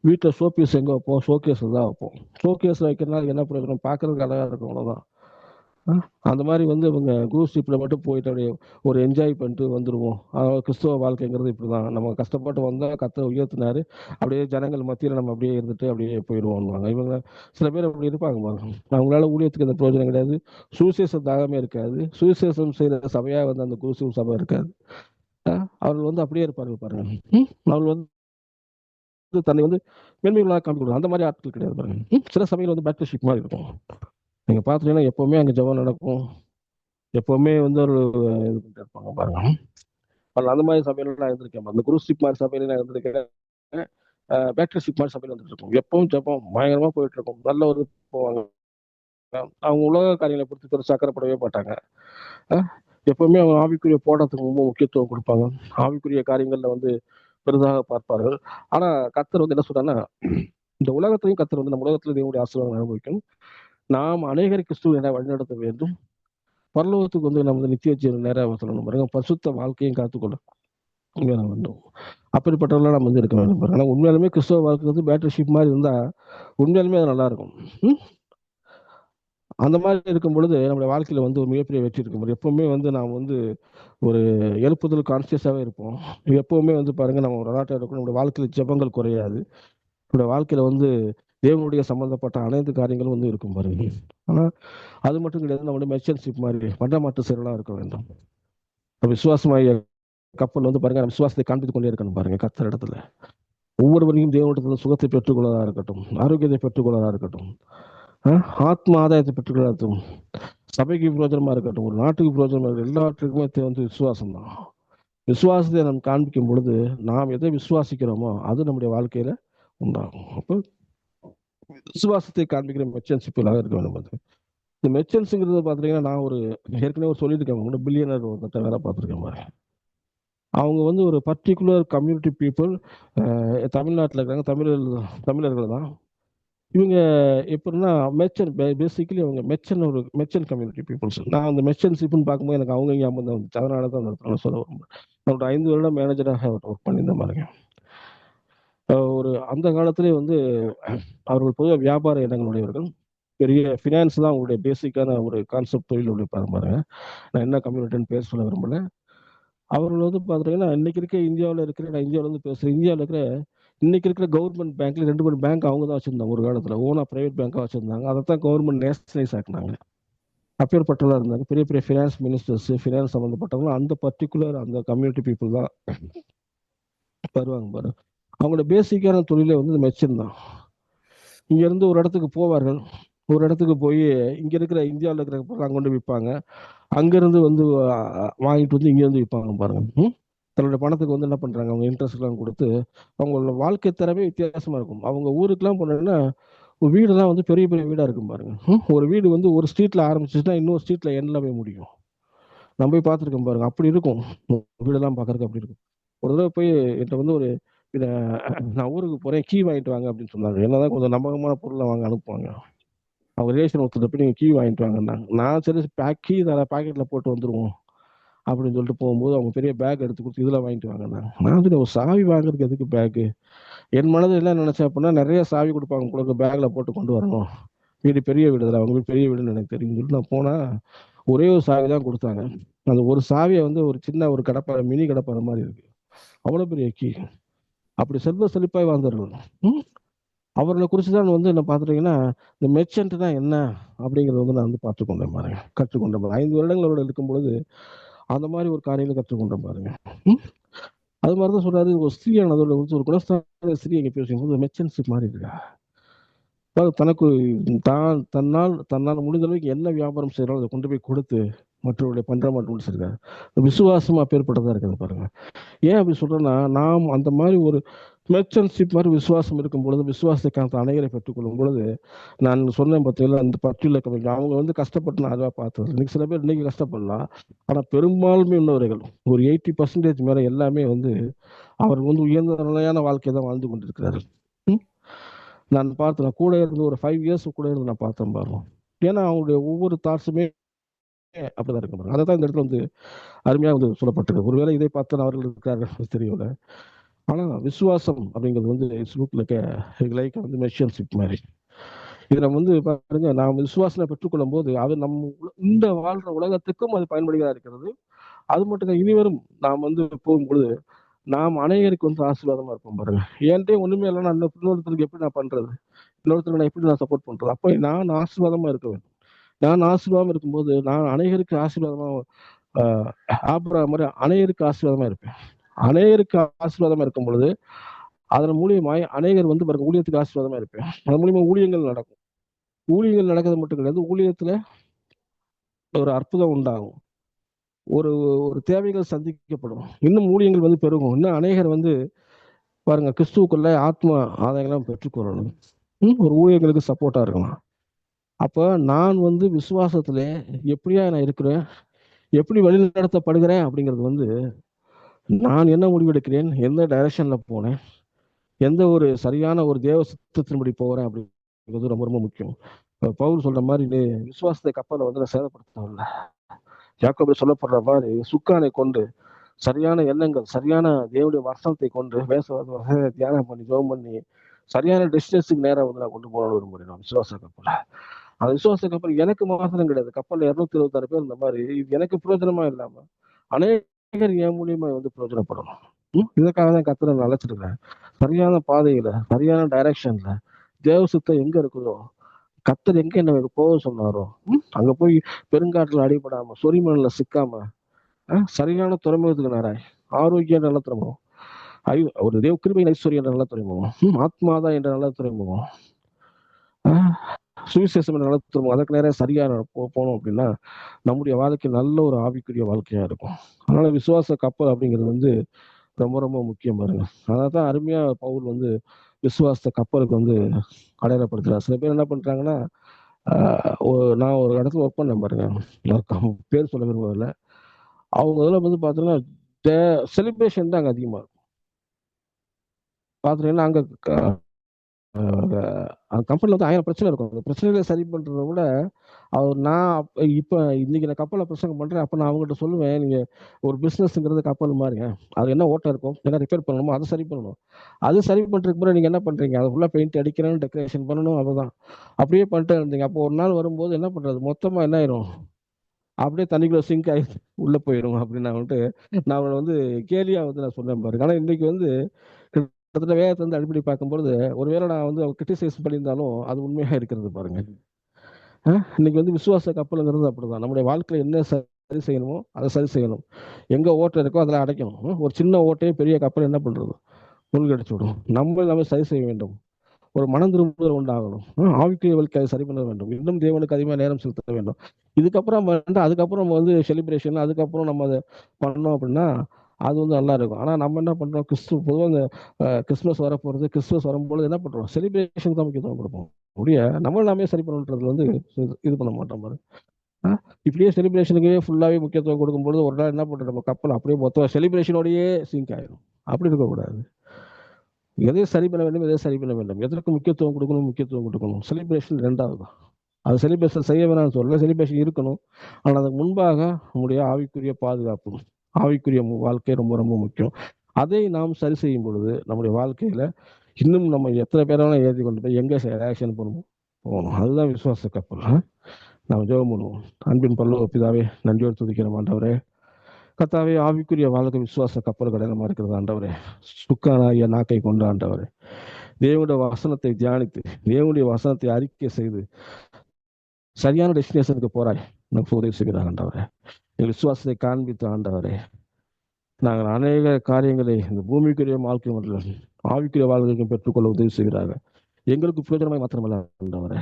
வீட்டில் ஷோ பீஸ் எங்கே வைப்போம்? ஷோகேஸில் தான் வைப்போம். ஷோகேஸில் வைக்கிறதுனால என்ன பிரயோஜனம்? பார்க்கறதுக்கு அழகாக இருக்கும், அவ்வளோதான். அந்த மாதிரி வந்து இவங்க க்ரூஸ் ஷிப்பில் மட்டும் போயிட்டு அப்படியே ஒரு என்ஜாய் பண்ணிட்டு வந்துடுவோம். கிறிஸ்துவ வாழ்க்கைங்கிறது இப்படி தான். நம்ம கஷ்டப்பட்டு வந்தால் கத்த உயர்த்தினாரு, அப்படியே ஜனங்கள் மத்தியில் நம்ம அப்படியே இருந்துட்டு அப்படியே போயிடுவோம்வாங்க. இவங்க சில பேர் அப்படி இருப்பாங்க பாருங்க. அவங்களால ஊழியத்துக்கு எந்த பிரயோஜனம் கிடையாது, சுவிசேஷ தாகமே இருக்காது, சுவிசேஷம் செய்கிற சபையாக வந்து அந்த குருசு சபை இருக்காது. அவர்கள் வந்து அப்படியே இருப்பார்கள் பாருங்க. அவர்கள் வந்து தன்னை வந்து மேன்மைகளாக காமிக்கணும். அந்த மாதிரி ஆட்கள் கிடையாது பாருங்க. சில சபையில் வந்து பேக்டர்ஷிப் மாதிரி இருக்கும். நீங்க பாத்தீங்கன்னா எப்பவுமே அங்க ஜெபம் நடக்கும், எப்பவுமே வந்து ஒரு இது பண்ணிட்டு இருப்பாங்க பாருங்க. அந்த மாதிரி சபையில நான் இருந்திருக்கேன். அந்த குருஷிப் மாதிரி சபையில நான் இருந்திருக்கேன். பேக்டர்ஷிப் மாதிரி சபையில வந்துட்டு இருக்கும். எப்பவும் ஜெபம் பயங்கரமா போயிட்டு இருக்கும். நல்ல ஒரு போவாங்க. அவங்க உலக காரியங்களை பொறுத்து பெருசா அக்கறைப்படவே மாட்டாங்க. எப்பவுமே அவங்க ஆவிக்குரிய போராட்டத்துக்கு ரொம்ப முக்கியத்துவம் கொடுப்பாங்க. ஆவிக்குரிய காரியங்கள்ல வந்து பெரிதாக பார்ப்பார்கள். ஆனா கர்த்தர் வந்து என்ன சொல்றாங்கன்னா, இந்த உலகத்திலையும் கர்த்தர் வந்து நம்ம உலகத்துல தேவனுடைய ஆசீர்வாதம் அனுபவிக்கும். நாம் அநேகரை கிறிஸ்துவ என வழிநடத்த வேண்டும். பரலோகத்துக்கு வந்து நம்ம நித்திய ஜீவன் நேராக சொல்லணும் பாருங்க. பரிசுத்த வாழ்க்கையும் காத்துக்கொள்ள வேண்டும். அப்படிப்பட்டவர்களாம் நம்ம வந்து இருக்க வேண்டும் பாருங்க. ஆனா உண்மையாலுமே கிறிஸ்தவ வாழ்க்கை வந்து பேட்டர்ஷிப் மாதிரி இருந்தா உண்மையாலுமே அது நல்லா இருக்கும். அந்த மாதிரி இருக்கும் பொழுது நம்மளுடைய வாழ்க்கையில வந்து ஒரு மிகப்பெரிய வெற்றி இருக்கும். எப்பவுமே வந்து நாம் வந்து ஒரு எழுப்புதல் கான்சியஸாவே இருப்போம். எப்பவுமே வந்து பாருங்க நம்ம ஒரு நாட்டை இருக்கும். நம்மளுடைய வாழ்க்கையில ஜெபங்கள் குறையாது. நம்மளுடைய வாழ்க்கையில வந்து தேவனுடைய சம்பந்தப்பட்ட அனைத்து காரியங்களும் வந்து இருக்கும் பாருங்க. ஆனா அது மட்டும் கிடையாது, நம்மளுடைய மெர்ச்சன்ஷிப் மாதிரி பண்டமாற்று செயலாக இருக்க வேண்டும். விசுவாசமாய கப்பல் வந்து பாருங்க விசுவாசத்தை காண்பித்துக் கொண்டே இருக்கணும் பாருங்க. கர்த்தர் இடத்துல ஒவ்வொருவரையும் தேவனிடத்துல சுகத்தை பெற்றுக்கொள்ளதா இருக்கட்டும், ஆரோக்கியத்தை பெற்றுக்கொள்ளதா இருக்கட்டும், ஆத்ம ஆதாயத்தை பெற்றுக்கொள்ளட்டும், சபைக்கு பிரோஜனமா இருக்கட்டும், ஒரு நாட்டுக்கு பிரோஜனமா இருக்கட்டும், எல்லாத்துக்குமே வந்து விசுவாசம் தான். விசுவாசத்தை நாம் காண்பிக்கும் பொழுது நாம் எதை விசுவாசிக்கிறோமோ அது நம்முடைய வாழ்க்கையில உண்டாகும். அப்போ விசுவாசத்தை காண்பிக்கிற மெர்ச்சன்ஷிப்பாக இருக்க வேண்டும். அது இந்த மெர்ச்சன்ஸுங்கிறது பார்த்தீங்கன்னா நான் ஒரு ஏற்கனவே ஒரு சொல்லியிருக்கேன், பில்லியனர் ஒருத்தட்ட வேலை பார்த்துருக்கேன் பாருங்க. அவங்க வந்து ஒரு பர்டிகுலர் கம்யூனிட்டி பீப்புள் தமிழ்நாட்டில் இருக்காங்க, தமிழர்கள் தான் இவங்க. எப்படின்னா மெர்ச்சன், பேசிக்கலி அவங்க மெர்ச்சன் கம்யூனிட்டி பீப்புள்ஸ். நான் அந்த மெர்ச்சன்ஷிப்னு பார்க்கும்போது எனக்கு அவங்க ஞாபகம் தான் வந்துச்சு. அதனால தான் அந்த சொல்ல வரும்போது நான் ஒரு 5 வருடம் மேனேஜராக ஒர்க் பண்ணியிருந்தேன் பாருங்க. ஒரு அந்த காலத்திலே வந்து அவர்கள் பொதுவாக வியாபார எண்ணங்கள் உடையவர்கள். பெரிய ஃபினான்ஸ் தான் அவங்களுடைய பேசிக்கான ஒரு கான்செப்ட் தொழில் உழைப்பாங்க பாருங்க. நான் என்ன கம்யூனிட்டின்னு பேர் சொல்ல விரும்பல. அவர்கள் வந்து பார்த்தீங்கன்னா இன்னைக்கு இருக்க இந்தியாவில் இருக்கிற, நான் இந்தியாவில் வந்து பேசுகிறேன், இந்தியாவில் இருக்கிற இன்னைக்கு இருக்கிற கவர்மெண்ட் பேங்க்ல 2 பேங்க் அவங்க தான் வச்சிருந்தாங்க. ஒரு காலத்தில் ஓனா பிரைவேட் பேங்காக வச்சிருந்தாங்க. அதை தான் கவர்மெண்ட் நேஷனலைஸ் ஆக்குனாங்க. அப்பேற்பட்டவர்களாக இருந்தாங்க. பெரிய பெரிய ஃபினான்ஸ் மினிஸ்டர்ஸ், ஃபினான்ஸ் சம்மந்தப்பட்டவங்க அந்த பர்டிகுலர் அந்த கம்யூனிட்டி பீப்புள் தான் வருவாங்க பாருங்க. அவங்களோட பேசிக்கான தொழிலே வந்து இந்த மெர்ச்சன்ட் தான். இங்க இருந்து ஒரு இடத்துக்கு போவார்கள். ஒரு இடத்துக்கு போய் இங்க இருக்கிற இந்தியாவில் இருக்கிற பொருள் அங்க கொண்டு விற்பாங்க. அங்கிருந்து வந்து வாங்கிட்டு வந்து இங்க வந்து விற்பாங்க பாருங்க. தன்னுடைய பணத்துக்கு வந்து என்ன பண்றாங்க, அவங்க இன்ட்ரெஸ்ட் எல்லாம் கொடுத்து அவங்களோட வாழ்க்கை தரவே வித்தியாசமா இருக்கும். அவங்க ஊருக்குலாம் போனோம்னா வீடெல்லாம் வந்து பெரிய பெரிய வீடா இருக்கும் பாருங்க. ஒரு வீடு வந்து ஒரு ஸ்ட்ரீட்ல ஆரம்பிச்சுன்னா இன்னொரு ஸ்ட்ரீட்ல எண்ட்ல போய் முடியும். நான் போய் பார்த்துருக்கேன் பாருங்க. அப்படி இருக்கும் வீடெல்லாம் பார்க்கறதுக்கு. அப்படி இருக்கும். ஒரு தடவை போய் என்கிட்ட வந்து ஒரு இத நான் ஊருக்கு போறேன், கீ வாங்கிட்டு வாங்க அப்படின்னு சொன்னாங்க. என்னதான் கொஞ்சம் நம்பகமான பொருளை வாங்க அனுப்புவாங்க. அவங்க ரிலேஷன் ஒருத்தர் போய் நீங்க கீ வாங்கிட்டு வாங்கன்னாங்க. நான் சரி கீ தர பாக்கெட்ல போட்டு வந்துருவோம் அப்படின்னு சொல்லிட்டு போகும்போது அவங்க பெரிய பேக் எடுத்து கொடுத்து இதுல வாங்கிட்டு வாங்கினாங்க. நான் வந்து ஒரு சாவி வாங்குறதுக்கு எதுக்கு பேக்கு? என் மனதில் என்ன நினைச்சேன் அப்படின்னா, நிறைய சாவி கொடுப்பாங்க உங்களுக்கு, பேக்ல போட்டு கொண்டு வரணும். வீடு பெரிய வீடு இல்லை, அவங்க வீடு பெரிய வீடுன்னு எனக்கு தெரியும் சொல்லிட்டு நான் போனா ஒரே ஒரு சாவி தான் கொடுத்தாங்க. அந்த ஒரு சாவியை வந்து ஒரு சின்ன ஒரு கடப்பாறை, மினி கடப்பாறை மாதிரி இருக்கு. அவ்வளவு பெரிய கீ. அப்படி செல்வ செழிப்பாய் வாழ்ந்தார்கள். அவர்களை குறித்து தான் வந்து என்ன பார்த்துட்டீங்கன்னா இந்த மெர்ச்சன்ட் தான் என்ன அப்படிங்கிறத வந்து நான் வந்து பார்த்துக்கொண்டேன் பாருங்க, கற்றுக்கொண்டேன் பாருங்க. 5 வருடங்கள் அவரோட இருக்கும் பொழுது அந்த மாதிரி ஒரு காரியங்களை கற்றுக்கொண்டேன் பாருங்க. அது மாதிரிதான் சொல்றாரு, ஒரு ஸ்திரீயானதோட ஒரு குணஸ்தான ஸ்திரீ எங்க பேசும்போது மெர்ச்சன்ஷிப் மாதிரி இருக்கா. தனக்கு தன்னால் முடிந்த அளவுக்கு என்ன வியாபாரம் செய்யறாலும் அதை கொண்டு போய் கொடுத்து மற்றவருடைய பண்ற மாட்டோம் சொல்லிருக்காரு. விசுவாசமா பேர்பட்டதா இருக்கிறது பாருங்க. ஏன் அப்படி சொல்றேன்னா, நாம் அந்த மாதிரி ஒரு மெர்ச்சன்ஷிப் மாதிரி விசுவாசம் இருக்கும் பொழுது, விசுவாசத்துக்கான அணைகளை பெற்றுக்கொள்ளும் பொழுது, நான் சொன்னேன் பார்த்தீங்களா, அந்த பர்டிகுலர் கம்யூனிட்டி அவங்க வந்து கஷ்டப்பட்டு நான் அதுவாக பார்த்தது. இன்னைக்கு சில பேர் இன்னைக்கு கஷ்டப்படலாம். ஆனால் பெரும்பான்மை உள்ளவர்கள் ஒரு 80% மேல எல்லாமே வந்து அவர் வந்து உயர்ந்த நிலையான வாழ்க்கையை தான் வாழ்ந்து கொண்டிருக்கிறார்கள். நான் பார்த்தேன். நான் கூட இருந்து ஒரு 5 இயர்ஸ் கூட இருந்து நான் பார்த்தேன் பாருங்க. ஏன்னா அவங்களுடைய ஒவ்வொரு தாட்ஸுமே அப்படிதான் இருக்க பாருங்க. அதை தான் இந்த இடத்துல வந்து அருமையாக வந்து சொல்லப்பட்டிருக்கு. ஒருவேளை இதை பார்த்து அவர்கள் இருக்கிறார்கள் தெரியல. ஆனா விசுவாசம் அப்படிங்கிறது வந்து லைக் வந்து மெஷியன்ஷிப் மாதிரி. இதுல வந்து பாருங்க, நாம் விசுவாசனை பெற்றுக்கொள்ளும் போது அது இந்த வாழ்ற உலகத்துக்கும் அது பயன்படுகிறதா இருக்கிறது. அது மட்டும் தான், இனிவரும் நாம் வந்து போகும்பொழுது நாம் அநேகருக்கு வந்து ஆசீர்வாதமா இருப்போம் பாருங்க. என்கிட்ட ஒண்ணுமே இல்லைன்னா இன்னொருத்தருக்கு எப்படி நான் பண்றது, இன்னொருத்தருக்கு நான் எப்படி நான் சப்போர்ட் பண்றது? அப்ப நான் ஆசீர்வாதமா இருக்க வேண்டும். நான் ஆசீர்வாதம் இருக்கும்போது நான் அநேகருக்கு ஆசீர்வாதமா, ஆபிரகாம் மாதிரி அநேகருக்கு ஆசீர்வாதமா இருப்பேன். அநேகருக்கு ஆசீர்வாதமா இருக்கும் பொழுது அதன் மூலியமாய் அநேகர் வந்து பாருங்க ஊழியத்துக்கு ஆசீர்வாதமா இருப்பேன். அதன் மூலியமா ஊழியங்கள் நடக்கும். ஊழியங்கள் நடக்கிறது மட்டும் கிடையாது, ஊழியத்துல ஒரு அற்புதம் உண்டாகும். ஒரு ஒரு தேவைகள் சந்திக்கப்படும். இன்னும் ஊழியங்கள் வந்து பெருகும். இன்னும் அநேகர் வந்து பாருங்க கிறிஸ்துவுக்குள்ள ஆத்மா ஆதாயங்களும் பெற்றுக்கொள்ளணும். ஒரு ஊழியர்களுக்கு சப்போர்ட்டா இருக்கலாம். அப்ப நான் வந்து விசுவாசத்திலே எப்படியா நான் இருக்கிறேன், எப்படி வழி நடத்தப்படுகிறேன் அப்படிங்கிறது வந்து நான் என்ன முடிவெடுக்கிறேன், எந்த டைரக்ஷன்ல போனேன், எந்த ஒரு சரியான ஒரு தேவ சித்தத்தின்படி போகிறேன் அப்படிங்கிறது ரொம்ப ரொம்ப முக்கியம். பவுல் சொல்ற மாதிரி விசுவாசத்தை கப்பலை வந்து நான் சேதப்படுத்தவில்லை. யாக்கோபு சொல்லப்படுற மாதிரி சுக்கானை கொண்டு சரியான எண்ணங்கள், சரியான தேவனுடைய வசனத்தை கொண்டு தியானம் பண்ணி ஜெபம் பண்ணி சரியான டெஸ்டினேஷனுக்கு நேரம் வந்து நான் கொண்டு போகணும்னு விரும்புறேன். நான் விசுவாச கப்பல, அந்த விசுவாச கப்பல் எனக்கு மாத்திரம் கிடையாது. கப்பல்ல 226 பேர் இந்த மாதிரி இது எனக்கு பிரயோஜனமா இல்லாம அநேகர் என் மூலியமா வந்து பிரயோஜனப்படணும். இதுக்காக தான் கத்தரை அழைச்சிருக்கிறேன். சரியான பாதையில, சரியான டைரக்ஷன்ல தேவ சுத்தம் எங்க இருக்குதோ, கத்தர் எங்க என்ன போக சொன்னாரோ அங்க போய் பெருங்காட்டுல அடிபடாம, சொரிமணல சிக்காம, சரியான துறைமுகத்துக்கு நேராய், ஆரோக்கிய நல்ல துறைமுகம், ஒரு தேவ கிருபை ஐஸ்வர்ய என்ற நல்ல துறைமுகம், ஆத்மாதா என்ற நல்ல துறைமுகம், சுவிசேஷம் என்ற நல்ல துறைமுகம், அதுக்கு நேரம் சரியா போனோம் அப்படின்னா நம்முடைய வாழ்க்கை நல்ல ஒரு ஆவிக்குரிய வாழ்க்கையா இருக்கும். அதனால விசுவாச கப்பல் அப்படிங்கிறது வந்து ரொம்ப ரொம்ப முக்கியம் பாருங்க. அதான் அருமையா பவுல் வந்து விசுவாச கப்பலுக்கு வந்து அடையாளப்படுத்துறாரு. சில பேர் என்ன பண்றாங்கன்னா, நான் ஒரு இடத்துல ஒர்க் பண்ணேன் பாருங்க, பேர் சொல்ல விரும்பவில்லை. அவங்க இதில் வந்து பார்த்தீங்கன்னா செலிப்ரேஷன் தான் அங்கே அதிகமாக இருக்கும். பார்த்தீங்கன்னா அங்கே அந்த கம்பெனில வந்து 1000 பிரச்சனை இருக்கும். அந்த பிரச்சனைகளை சரி பண்றத விட நான் இப்ப இன்னைக்கு நான் கப்பலை பிரசங்கம் பண்றேன். அப்ப நான் அவங்ககிட்ட சொல்லுவேன், நீங்க ஒரு பிசினஸ்ங்கிறது கப்பல் மாதிரிங்க. அது என்ன ஓட்டை இருக்கும், என்ன ரிப்பேர் பண்ணணுமோ அதை சரி பண்ணணும். அது சரி பண்றதுக்கு முன்னாடி நீங்க என்ன பண்றீங்க, அது ஃபுல்லா பெயிண்ட் அடிக்கணும், டெக்கரேஷன் பண்ணணும், அவ்வளவுதான். அப்படியே பண்ணிட்டு இருந்தீங்க. அப்போ ஒரு நாள் வரும்போது என்ன பண்றது, மொத்தமா என்ன ஆயிரும், அப்படியே தண்ணிக்குள்ள சிங்க் ஆகி உள்ள போயிடும் அப்படின்னு நான் அவனை வந்து கேலியா நான் சொன்னேன் பாருங்க. ஆனா இன்னைக்கு கிட்டத்தட்ட வேகத்தை அடிப்படை பார்க்கும்போது ஒருவேளை நான் கிரிட்டிசைஸ் பண்ணியிருந்தாலும் அது உண்மையா இருக்கிறது பாருங்க. இன்னைக்கு விசுவாச கப்பலுங்கிறது அப்படிதான். நம்முடைய வாழ்க்கையில என்ன சரி செய்யணுமோ அதை சரி செய்யணும். எங்க ஓட்டை இருக்கோ அதில் அடைக்கணும். ஒரு சின்ன ஓட்டையே பெரிய கப்பல் என்ன பண்றது, மூழ்கடிச்சு விடும். நம்ம சரி செய்ய வேண்டும். ஒரு மனம் திரும்புதல் உண்டாகணும். ஆவிக்குரிய வாழ்க்கையை சரி பண்ண வேண்டும். இன்னும் தேவனுக்கு அதிகமாக நேரம் செலுத்த வேண்டும். இதுக்கப்புறம் அதுக்கப்புறம் நம்ம செலிப்ரேஷன் அதுக்கப்புறம் நம்ம அதை பண்ணோம் அப்படின்னா அது நல்லா இருக்கும். ஆனா நம்ம என்ன பண்றோம், பொதுவாக இந்த கிறிஸ்துமஸ் வரப்போறது, கிறிஸ்துமஸ் வரும்போது என்ன பண்றோம், செலிப்ரேஷன் தான் முக்கியத்துவம் கொடுப்போம். நம்ம எல்லாமே சரி பண்ணுன்றது இது பண்ண மாட்டோம் பாரு. இப்படியே செலிப்ரேஷனுக்கே ஃபுல்லாவே முக்கியத்துவம் கொடுக்கும்போது ஒரு நாள் என்ன பண்றோம், நம்ம கப்பல் அப்படியே மொத்தம் செலிப்ரேஷனோடயே சிங்க் ஆயிடும். அப்படி இருக்கக்கூடாது. எதை சரி பண்ண வேண்டும், எதை சரி பண்ண வேண்டும், எதற்கு முக்கியத்துவம் கொடுக்கணும். செலிப்ரேஷன் ரெண்டாவது தான். அது செலிப்ரேஷன் செய்ய வேணாம்னு சொல்லல, செலிப்ரேஷன் இருக்கணும். ஆனால் அதுக்கு முன்பாக நம்முடைய ஆவிக்குரிய பாதுகாப்பு, ஆவிக்குரிய வாழ்க்கை ரொம்ப ரொம்ப முக்கியம். அதை நாம் சரி செய்யும் பொழுது நம்முடைய வாழ்க்கையில இன்னும் நம்ம எத்தனை பேரான ஏற்றி கொண்டு போய் எங்க ஆக்ஷன் போகணும். அதுதான் விசுவாச கப்பல். நாம் ஜெபம் பண்ணுவோம். அன்பின் பரலோக பிதாவே, நன்றியோடு துதிக்கிறோம் ஆண்டவரே. கர்த்தாவே, ஆவிக்குரிய வாழ்க்கை விசுவாச கப்பல் கடனமா இருக்கிறது ஆண்டவரே. சுக்கானாகிய நாக்கை கொண்டு ஆண்டவரே, தேவனுடைய வசனத்தை தியானித்து, தேவனுடைய வசனத்தை அறிக்கை செய்து சரியான டெஸ்டினேஷனுக்கு போறாய் நமக்கு உதவி செய்கிறார் ஆண்டவரே. எங்கள் விசுவாசத்தை காண்பித்து ஆண்டவரே, நாங்கள் அநேக காரியங்களை இந்த பூமிக்குரிய வாழ்க்கை மற்றும் ஆவிக்குரிய வாழ்க்கைக்கும் பெற்றுக்கொள்ள உதவி செய்கிறார்கள். எங்களுக்கு பிரயோஜனமாய் மாத்திரமல்ல ஆண்டவரே,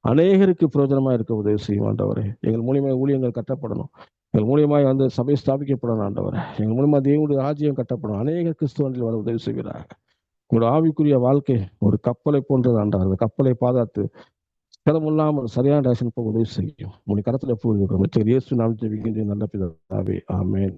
அநேகருக்கு பிரயோஜனமா இருக்க உதவி செய்யும் ஆண்டவரே. எங்கள் மூலியமாக ஊழியங்கள் கட்டப்படணும். எங்கள் மூலியமாய் சபை ஸ்தாபிக்கப்படணும் ஆண்டவரே. எங்கள் மூலியமா தேவனுடைய ராஜ்யம் கட்டப்படும். அநேக கிறிஸ்துவர்கள் வர உதவி செய்கிறார்கள். உங்களோட ஆவிக்குரிய வாழ்க்கை ஒரு கப்பலை போன்றது ஆண்டவர். அந்த கப்பலை பாதுகாத்து சிரமமில்லாமல் சரியான டேரக்ஷன் போக உதவி செய்யும். உங்களுடைய கருத்துல போய் இயேசு நாமத்தில் நல்ல பிதாவே, ஆமென்.